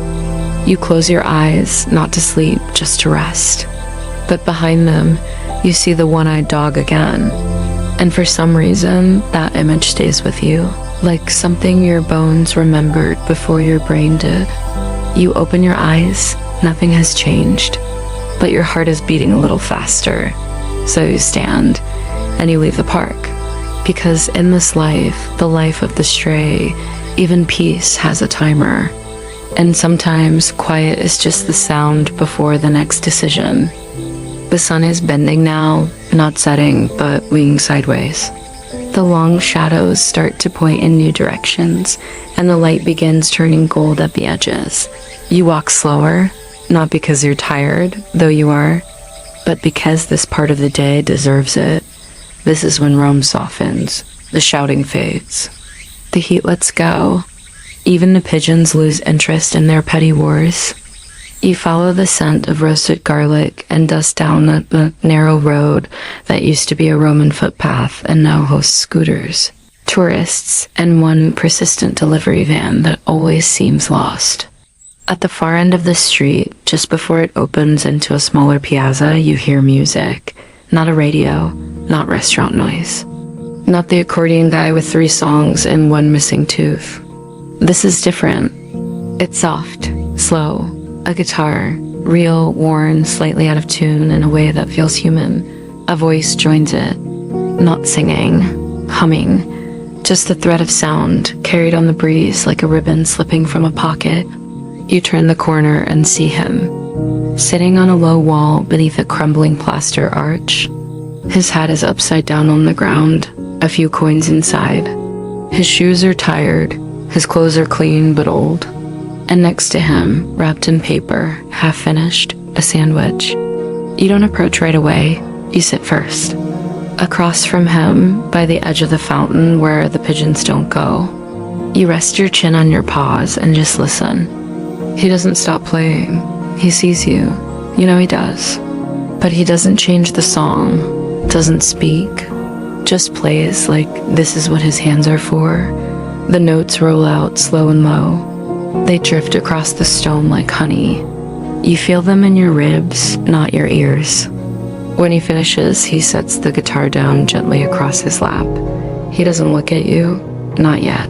You close your eyes, not to sleep, just to rest. But behind them, you see the one-eyed dog again. And for some reason, that image stays with you, like something your bones remembered before your brain did. You open your eyes, nothing has changed, but your heart is beating a little faster. So you stand, and you leave the park. Because in this life, the life of the stray, even peace has a timer. And sometimes quiet is just the sound before the next decision. The sun is bending now, not setting, but leaning sideways. The long shadows start to point in new directions, and the light begins turning gold at the edges. You walk slower, not because you're tired, though you are, but because this part of the day deserves it. This is when Rome softens, the shouting fades. The heat lets go. Even the pigeons lose interest in their petty wars. You follow the scent of roasted garlic and dust down the narrow road that used to be a Roman footpath and now hosts scooters, tourists, and one persistent delivery van that always seems lost. At the far end of the street, just before it opens into a smaller piazza, you hear music. Not a radio, not restaurant noise. Not the accordion guy with 3 songs and 1 missing tooth. This is different. It's soft, slow, a guitar, real, worn, slightly out of tune in a way that feels human. A voice joins it, not singing, humming, just the thread of sound carried on the breeze like a ribbon slipping from a pocket. You turn the corner and see him, sitting on a low wall beneath a crumbling plaster arch. His hat is upside down on the ground, a few coins inside. His shoes are tired, his clothes are clean but old. And next to him, wrapped in paper, half finished, a sandwich. You don't approach right away, you sit first. Across from him, by the edge of the fountain where the pigeons don't go. You rest your chin on your paws and just listen. He doesn't stop playing. He sees you. You know he does. But he doesn't change the song, doesn't speak, just plays like this is what his hands are for. The notes roll out slow and low. They drift across the stone like honey. You feel them in your ribs, not your ears. When he finishes, he sets the guitar down gently across his lap. He doesn't look at you, not yet.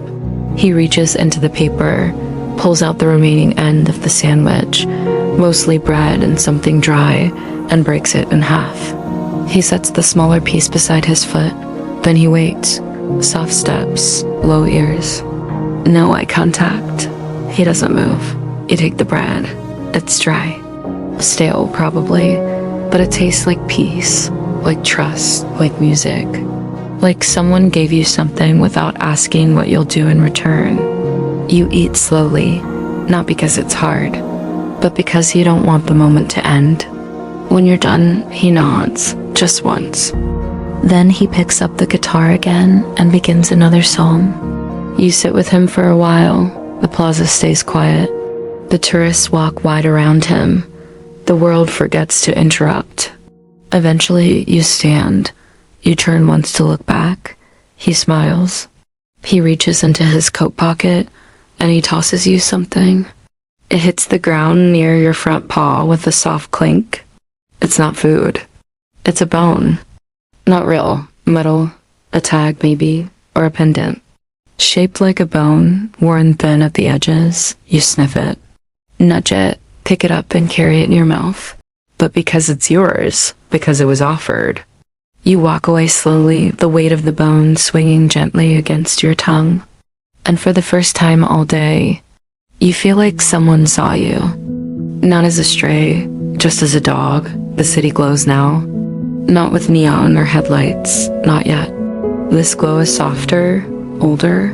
He reaches into the paper, pulls out the remaining end of the sandwich, mostly bread and something dry, and breaks it in half. He sets the smaller piece beside his foot, then he waits. Soft steps, low ears. No eye contact. He doesn't move. You take the bread. It's dry. Stale, probably, but it tastes like peace, like trust, like music. Like someone gave you something without asking what you'll do in return. You eat slowly, not because it's hard, but because you don't want the moment to end. When you're done, he nods, just once. Then he picks up the guitar again and begins another song. You sit with him for a while. The plaza stays quiet. The tourists walk wide around him. The world forgets to interrupt. Eventually, you stand. You turn once to look back. He smiles. He reaches into his coat pocket, and he tosses you something. It hits the ground near your front paw with a soft clink. It's not food. It's a bone. Not real. Metal. A tag, maybe. Or a pendant. Shaped like a bone, worn thin at the edges. You sniff it. Nudge it. Pick it up and carry it in your mouth. But because it's yours, because it was offered, you walk away slowly, the weight of the bone swinging gently against your tongue. And for the first time all day, you feel like someone saw you. Not as a stray, just as a dog. The city glows now. Not with neon or headlights, not yet. This glow is softer, older,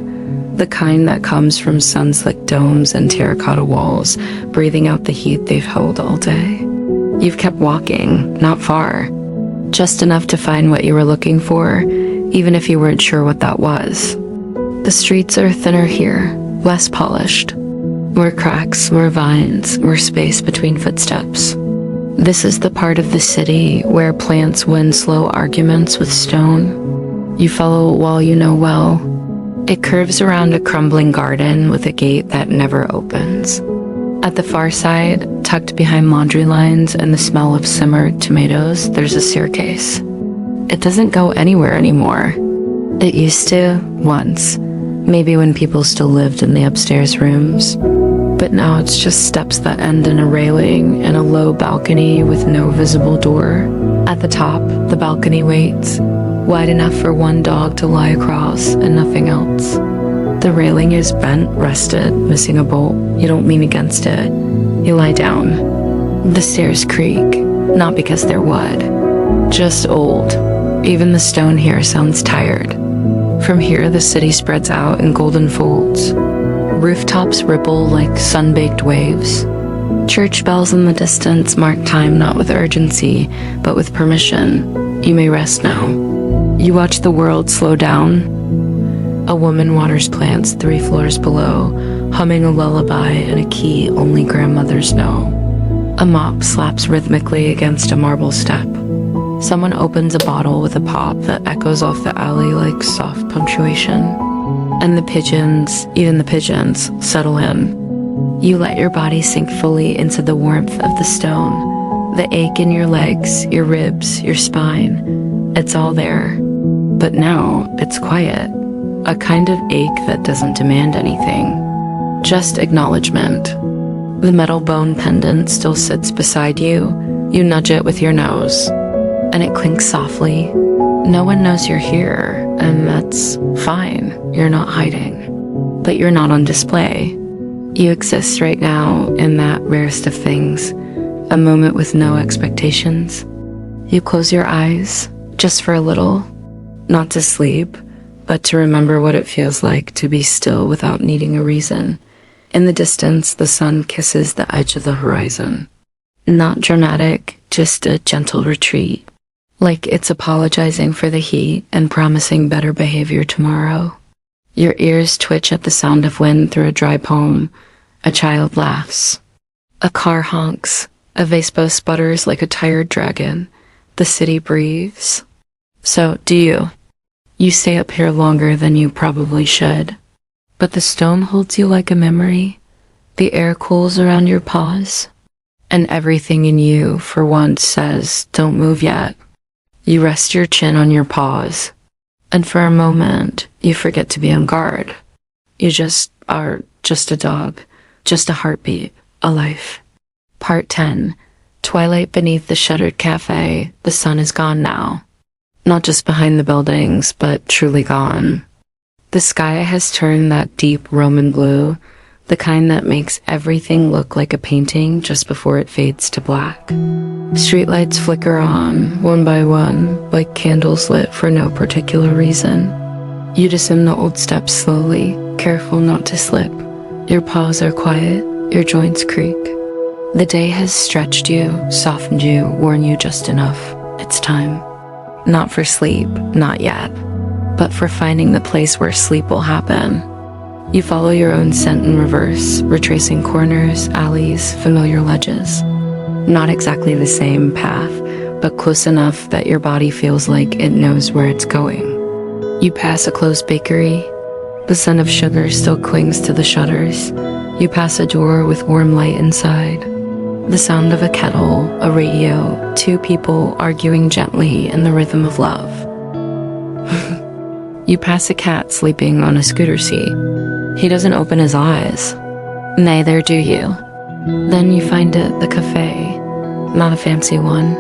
the kind that comes from sun-slicked domes and terracotta walls, breathing out the heat they've held all day. You've kept walking, not far. Just enough to find what you were looking for, even if you weren't sure what that was. The streets are thinner here, less polished. More cracks, more vines, more space between footsteps. This is the part of the city where plants win slow arguments with stone. You follow a wall you know well. It curves around a crumbling garden with a gate that never opens. At the far side, tucked behind laundry lines and the smell of simmered tomatoes, there's a staircase. It doesn't go anywhere anymore. It used to, once. Maybe when people still lived in the upstairs rooms. But now it's just steps that end in a railing and a low balcony with no visible door. At the top, the balcony waits, wide enough for one dog to lie across and nothing else. The railing is bent, rusted, missing a bolt. You don't lean against it. You lie down. The stairs creak, not because they're wood, just old. Even the stone here sounds tired. From here, the city spreads out in golden folds. Rooftops ripple like sun-baked waves. Church bells in the distance mark time not with urgency, but with permission. You may rest now. You watch the world slow down. A woman waters plants 3 floors below, humming a lullaby in a key only grandmothers know. A mop slaps rhythmically against a marble step. Someone opens a bottle with a pop that echoes off the alley like soft punctuation. And the pigeons, even the pigeons, settle in. You let your body sink fully into the warmth of the stone. The ache in your legs, your ribs, your spine. It's all there. But now, it's quiet. A kind of ache that doesn't demand anything. Just acknowledgement. The metal bone pendant still sits beside you. You nudge it with your nose. And it clinks softly. No one knows you're here, and that's fine. You're not hiding. But you're not on display. You exist right now in that rarest of things, a moment with no expectations. You close your eyes, just for a little, not to sleep, but to remember what it feels like to be still without needing a reason. In the distance, the sun kisses the edge of the horizon. Not dramatic, just a gentle retreat. Like it's apologizing for the heat and promising better behavior tomorrow. Your ears twitch at the sound of wind through a dry poem. A child laughs. A car honks. A Vespa sputters like a tired dragon. The city breathes. So, do you? You stay up here longer than you probably should. But the stone holds you like a memory. The air cools around your paws. And everything in you, for once, says, don't move yet. You rest your chin on your paws, and for a moment, you forget to be on guard. You just are just a dog, just a heartbeat, a life. Part 10. Twilight beneath the shuttered cafe. The sun is gone now. Not just behind the buildings, but truly gone. The sky has turned that deep Roman blue, the kind that makes everything look like a painting just before it fades to black. Streetlights flicker on, one by one, like candles lit for no particular reason. You descend the old steps slowly, careful not to slip. Your paws are quiet, your joints creak. The day has stretched you, softened you, worn you just enough. It's time. Not for sleep, not yet, but for finding the place where sleep will happen. You follow your own scent in reverse, retracing corners, alleys, familiar ledges. Not exactly the same path, but close enough that your body feels like it knows where it's going. You pass a closed bakery. The scent of sugar still clings to the shutters. You pass a door with warm light inside. The sound of a kettle, a radio, two people arguing gently in the rhythm of love. You pass a cat sleeping on a scooter seat. He doesn't open his eyes. Neither do you. Then you find it the cafe. Not a fancy one.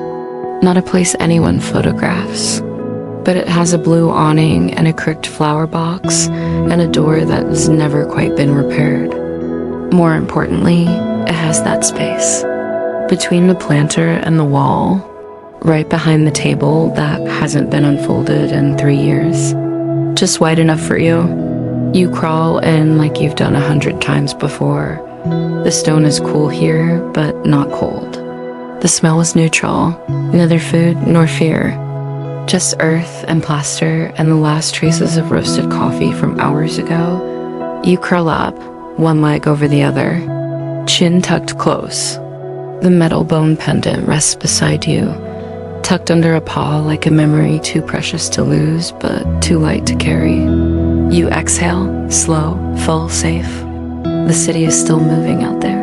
Not a place anyone photographs. But it has a blue awning and a cricked flower box and a door that has never quite been repaired. More importantly, it has that space. Between the planter and the wall, right behind the table that hasn't been unfolded in 3 years. Just wide enough for you. You crawl in like you've done 100 times before. The stone is cool here, but not cold. The smell is neutral, neither food nor fear. Just earth and plaster and the last traces of roasted coffee from hours ago. You curl up, one leg over the other, chin tucked close. The metal bone pendant rests beside you, tucked under a paw like a memory too precious to lose, but too light to carry. You exhale, slow, full, safe. The city is still moving out there.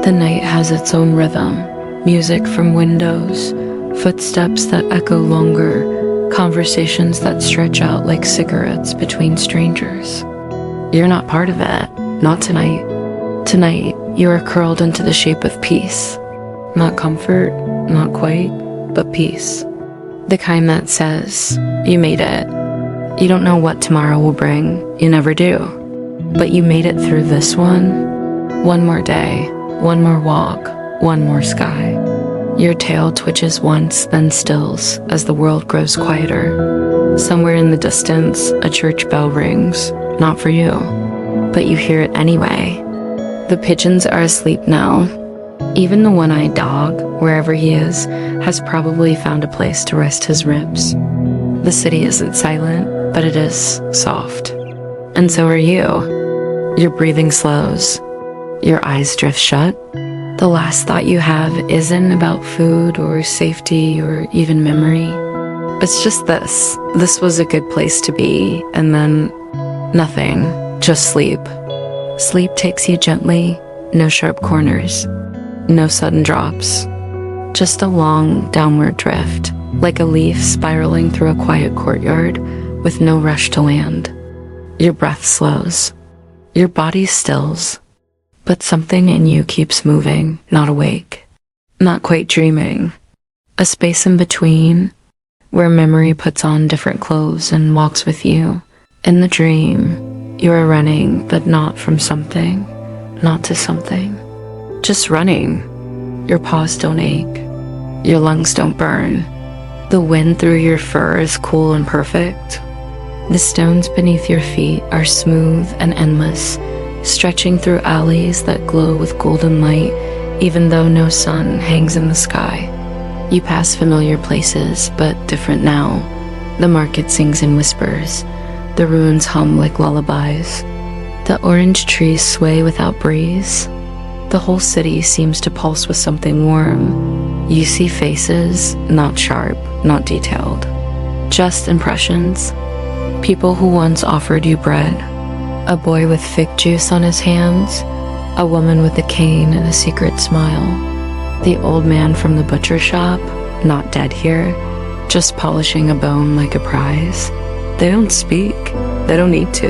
The night has its own rhythm, music from windows, footsteps that echo longer, conversations that stretch out like cigarettes between strangers. You're not part of it, not tonight. Tonight, you are curled into the shape of peace. Not comfort, not quite, but peace. The kind that says, you made it. You don't know what tomorrow will bring, you never do. But you made it through this one. One more day, one more walk, one more sky. Your tail twitches once, then stills as the world grows quieter. Somewhere in the distance, a church bell rings. Not for you, but you hear it anyway. The pigeons are asleep now. Even the one-eyed dog, wherever he is, has probably found a place to rest his ribs. The city isn't silent, but it is soft. And so are you. Your breathing slows. Your eyes drift shut. The last thought you have isn't about food or safety or even memory. It's just this. This was a good place to be, and then nothing. Just sleep. Sleep takes you gently, no sharp corners, no sudden drops. Just a long downward drift, like a leaf spiraling through a quiet courtyard with no rush to land. Your breath slows. Your body stills. But something in you keeps moving, not awake, not quite dreaming. A space in between, where memory puts on different clothes and walks with you. In the dream, you are running, but not from something, not to something. Just running. Your paws don't ache. Your lungs don't burn. The wind through your fur is cool and perfect. The stones beneath your feet are smooth and endless, stretching through alleys that glow with golden light, even though no sun hangs in the sky. You pass familiar places, but different now. The market sings in whispers. The ruins hum like lullabies. The orange trees sway without breeze. The whole city seems to pulse with something warm. You see faces, not sharp, not detailed. Just impressions. People who once offered you bread. A boy with fig juice on his hands, a woman with a cane and a secret smile. The old man from the butcher shop, not dead here, just polishing a bone like a prize. They don't speak. They don't need to.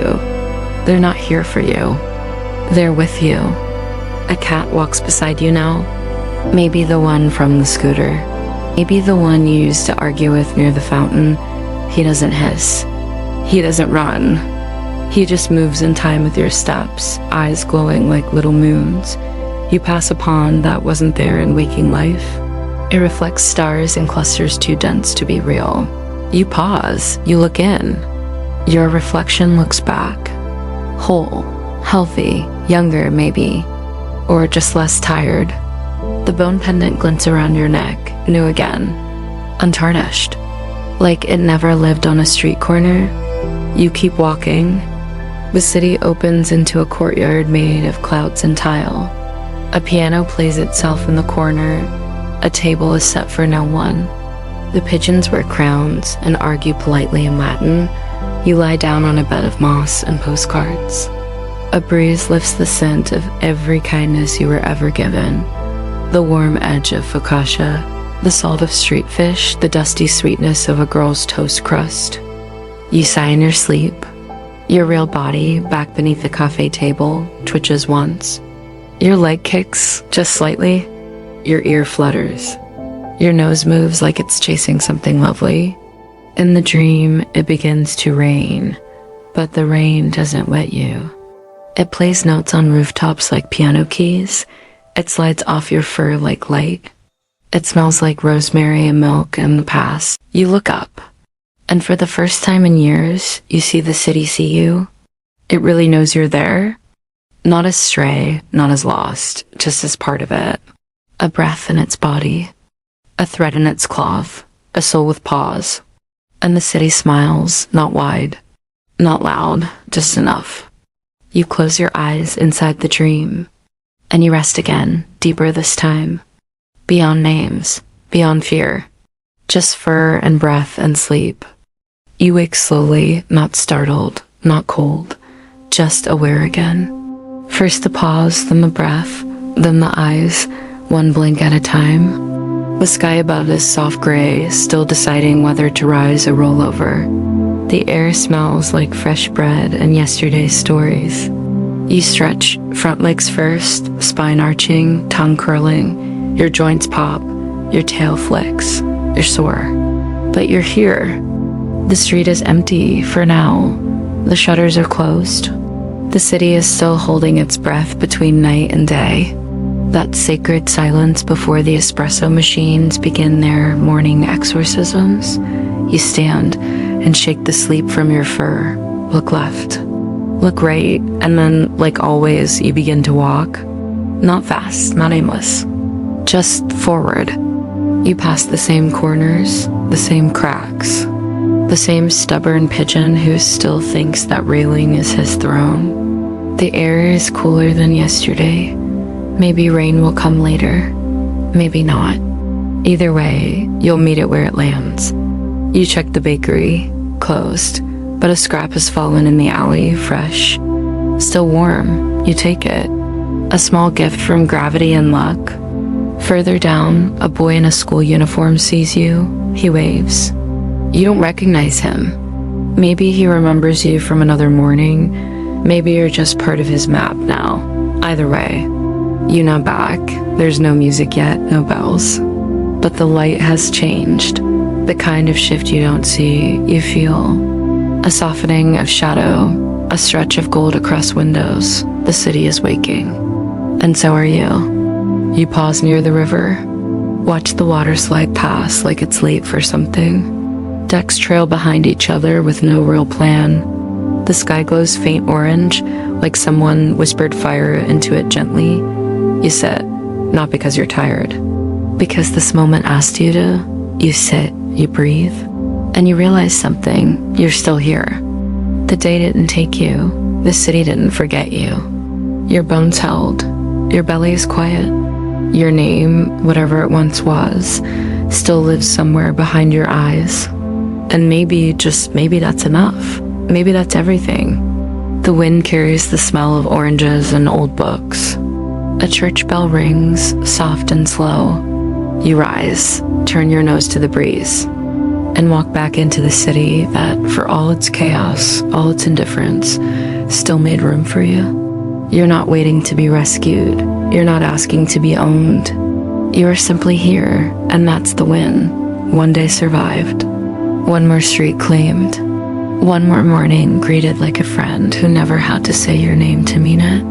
They're not here for you. They're with you. A cat walks beside you now. Maybe the one from the scooter. Maybe the one you used to argue with near the fountain. He doesn't hiss. He doesn't run. He just moves in time with your steps, eyes glowing like little moons. You pass a pond that wasn't there in waking life. It reflects stars in clusters too dense to be real. You pause, you look in. Your reflection looks back. Whole, healthy, younger maybe, or just less tired. The bone pendant glints around your neck, new again, untarnished. Like it never lived on a street corner. You keep walking. The city opens into a courtyard made of clouds and tile. A piano plays itself in the corner. A table is set for no one. The pigeons wear crowns and argue politely in Latin. You lie down on a bed of moss and postcards. A breeze lifts the scent of every kindness you were ever given. The warm edge of focaccia, the salt of street fish, the dusty sweetness of a girl's toast crust. You sigh in your sleep. Your real body, back beneath the cafe table, twitches once. Your leg kicks, just slightly. Your ear flutters. Your nose moves like it's chasing something lovely. In the dream, it begins to rain, but the rain doesn't wet you. It plays notes on rooftops like piano keys. It slides off your fur like light. It smells like rosemary and milk in the past. You look up. And for the first time in years, you see the city see you. It really knows you're there. Not as stray, not as lost, just as part of it. A breath in its body. A thread in its cloth. A soul with paws. And the city smiles, not wide. Not loud, just enough. You close your eyes inside the dream. And you rest again, deeper this time. Beyond names, beyond fear. Just fur and breath and sleep. You wake slowly, not startled, not cold, just aware again. First the pause, then the breath, then the eyes, one blink at a time. The sky above is soft gray, still deciding whether to rise or roll over. The air smells like fresh bread and yesterday's stories. You stretch, front legs first, spine arching, tongue curling. Your joints pop, your tail flicks, you're sore. But you're here. The street is empty for now. The shutters are closed. The city is still holding its breath between night and day. That sacred silence before the espresso machines begin their morning exorcisms. You stand and shake the sleep from your fur. Look left. Look right. And then, like always, you begin to walk. Not fast, not aimless. Just forward. You pass the same corners, the same cracks. The same stubborn pigeon who still thinks that railing is his throne. The air is cooler than yesterday. Maybe rain will come later. Maybe not. Either way, you'll meet it where it lands. You check the bakery. Closed. But a scrap has fallen in the alley, fresh. Still warm. You take it. A small gift from gravity and luck. Further down, a boy in a school uniform sees you. He waves. You don't recognize him. Maybe he remembers you from another morning. Maybe you're just part of his map now. Either way, you know back. There's no music yet, no bells. But the light has changed. The kind of shift you don't see, you feel. A softening of shadow, a stretch of gold across windows. The city is waking. And so are you. You pause near the river. Watch the water slide past like it's late for something. Decks trail behind each other with no real plan. The sky glows faint orange, like someone whispered fire into it gently. You sit, not because you're tired, because this moment asked you to. You sit, you breathe, and you realize something. You're still here. The day didn't take you. The city didn't forget you. Your bones held. Your belly is quiet. Your name, whatever it once was, still lives somewhere behind your eyes. And maybe, just maybe that's enough. Maybe that's everything. The wind carries the smell of oranges and old books. A church bell rings, soft and slow. You rise, turn your nose to the breeze, and walk back into the city that, for all its chaos, all its indifference, still made room for you. You're not waiting to be rescued. You're not asking to be owned. You are simply here, and that's the win. One day survived. One more street claimed. One more morning greeted like a friend who never had to say your name to mean it.